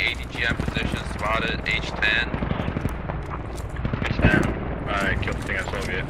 ADGM position spotted, H10. H10. I killed the thing on Soviet.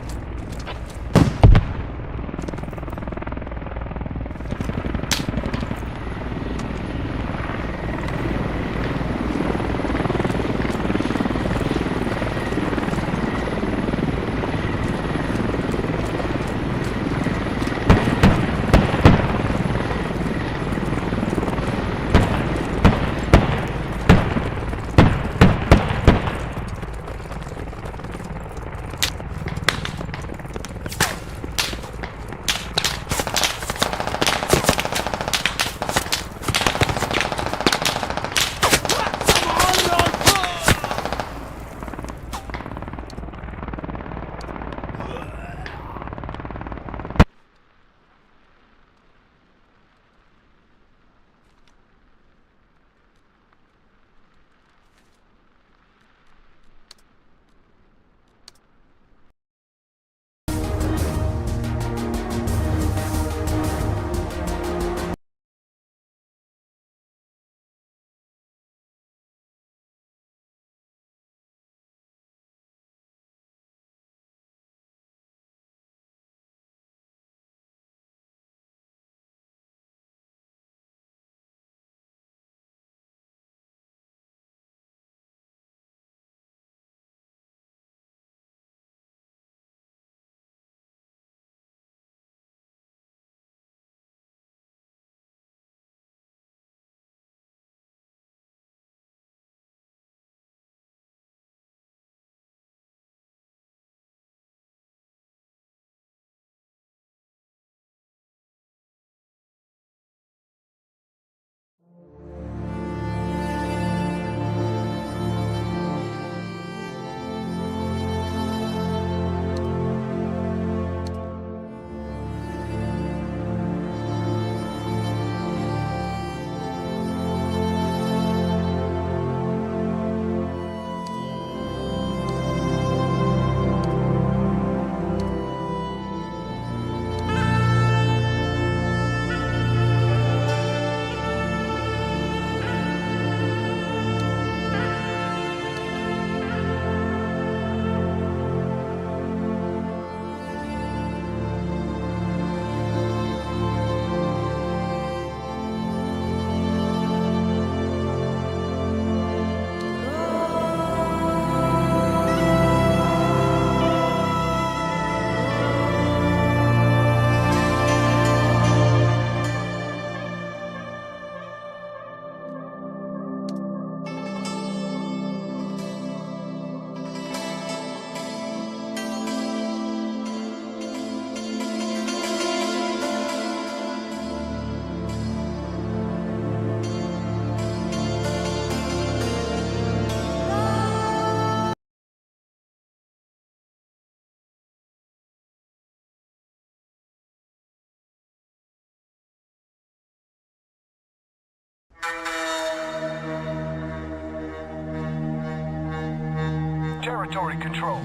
Territory control.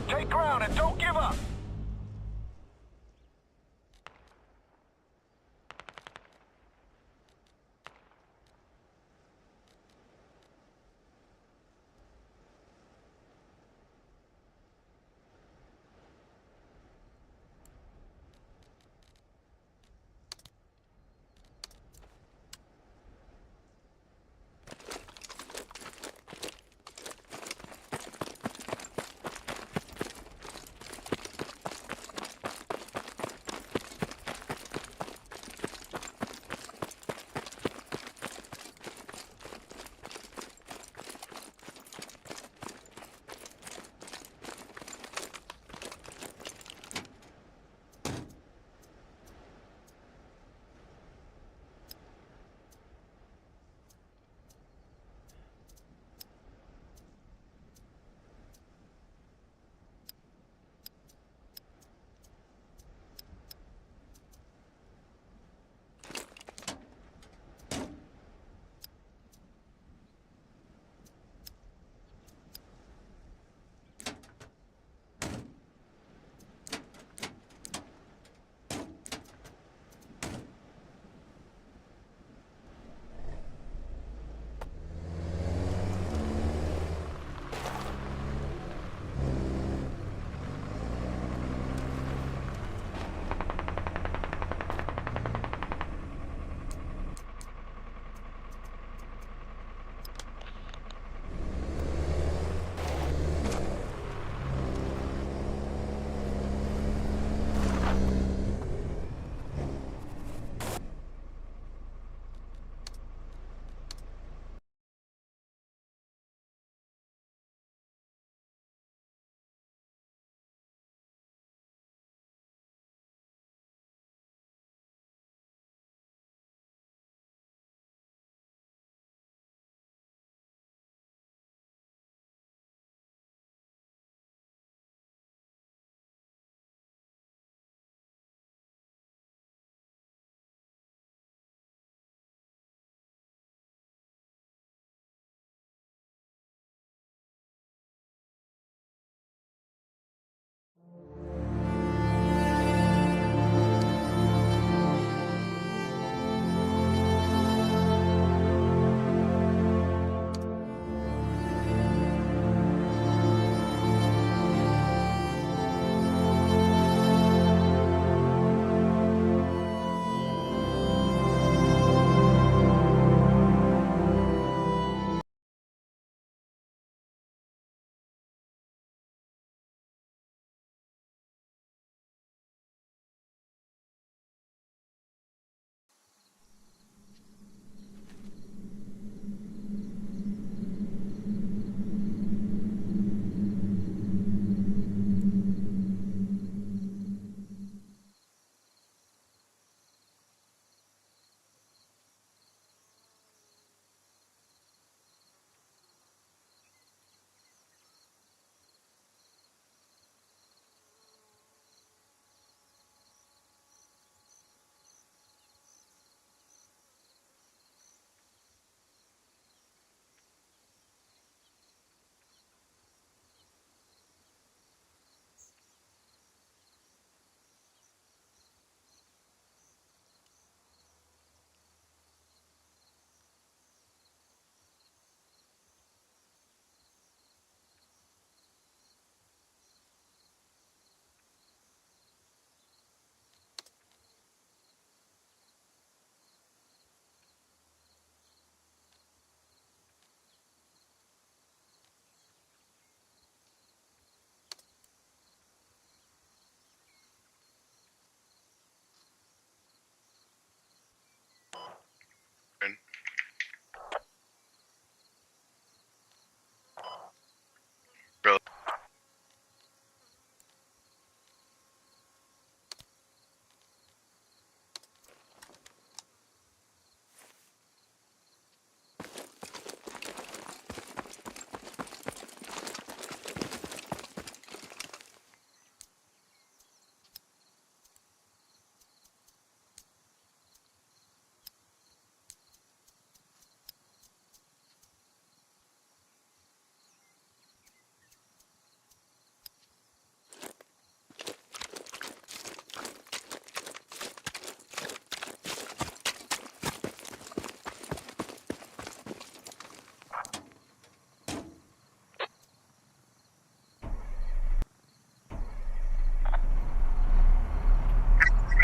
Take ground and don't give up.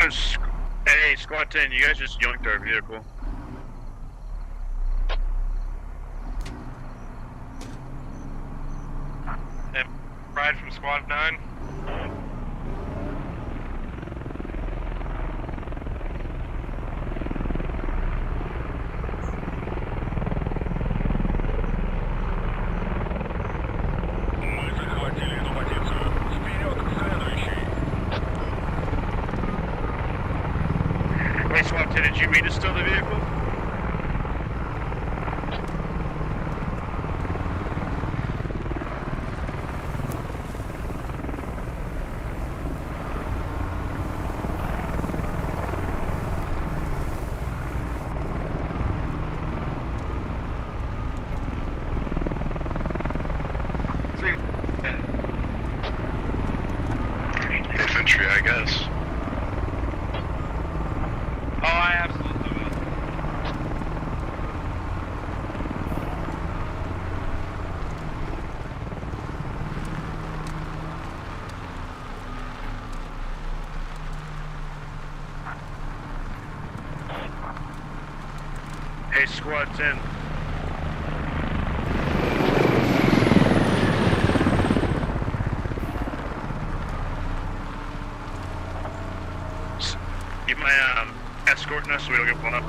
Hey, Squad 10, you guys just yoinked our vehicle. Ride from Squad 9. Мы захватили эту позицию. Вперед к следующей. Hey, Squad 10, did you meet us to the vehicle? Infantry, I guess. Oh, I absolutely will. Hey, Squad 10. You mind escorting us so we don't get blown up?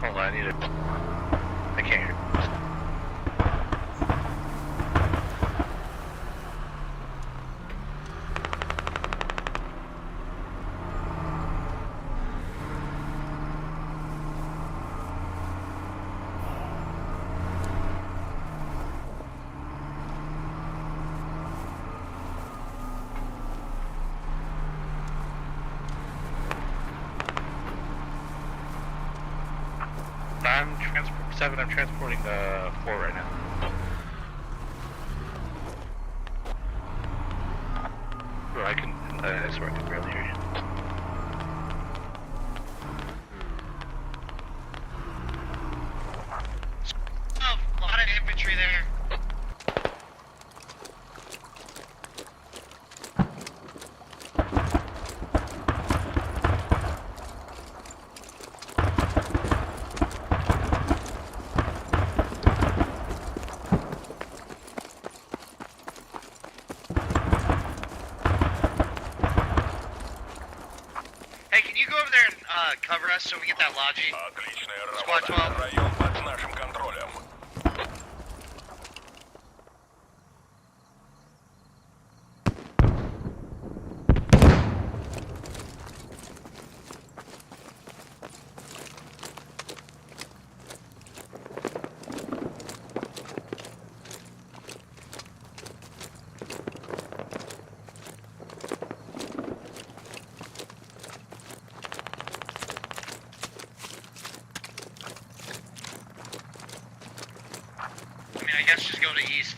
Hold on, I need it. I can't hear. I'm transporting 4 right now. Bro, I swear I can barely hear you. Oh, a lot of infantry there. Hey, can you go over there and cover us so we get that logi? Отличная Squad работа. 12. Район под нашим контролем. I mean, I guess just go to east.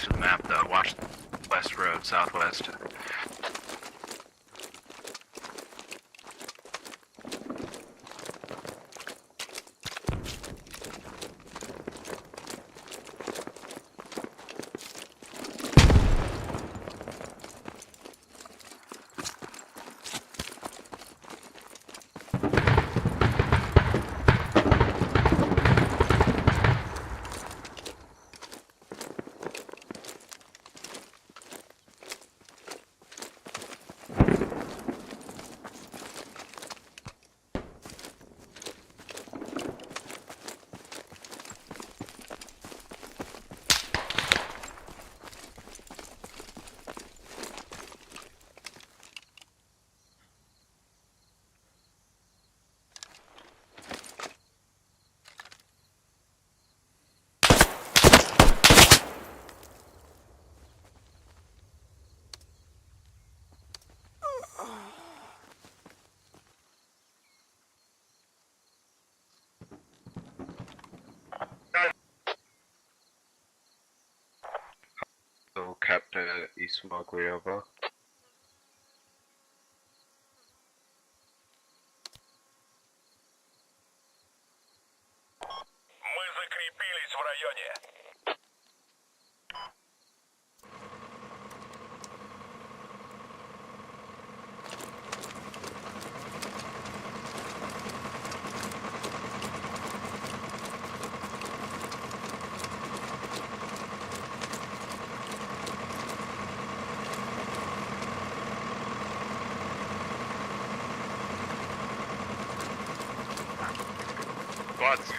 east of the map though. Watch the west road, southwest. So Captain East Markley over. Мы закрепились в районе. Squads.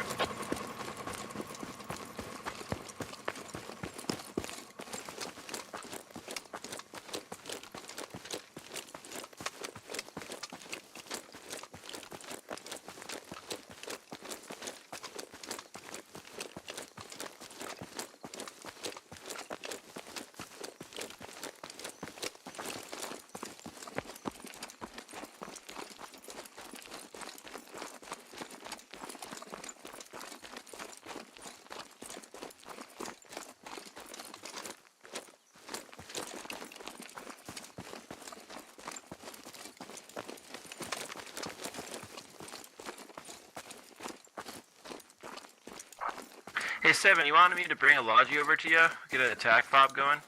Hey, Seven, you wanted me to bring a Logi over to you? Get an attack pop going?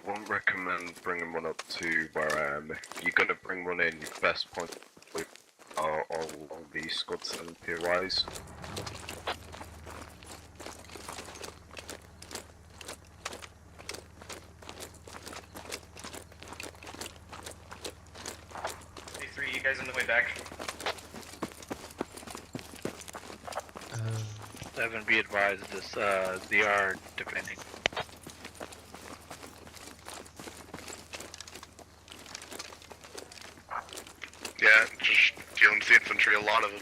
Won't recommend bringing one up to where I am. If you're gonna bring one in, your best point are all along the Scuds and POIs. You guys on the way back? Seven, be advised, this, they are defending. Yeah, just dealing with the infantry, a lot of them.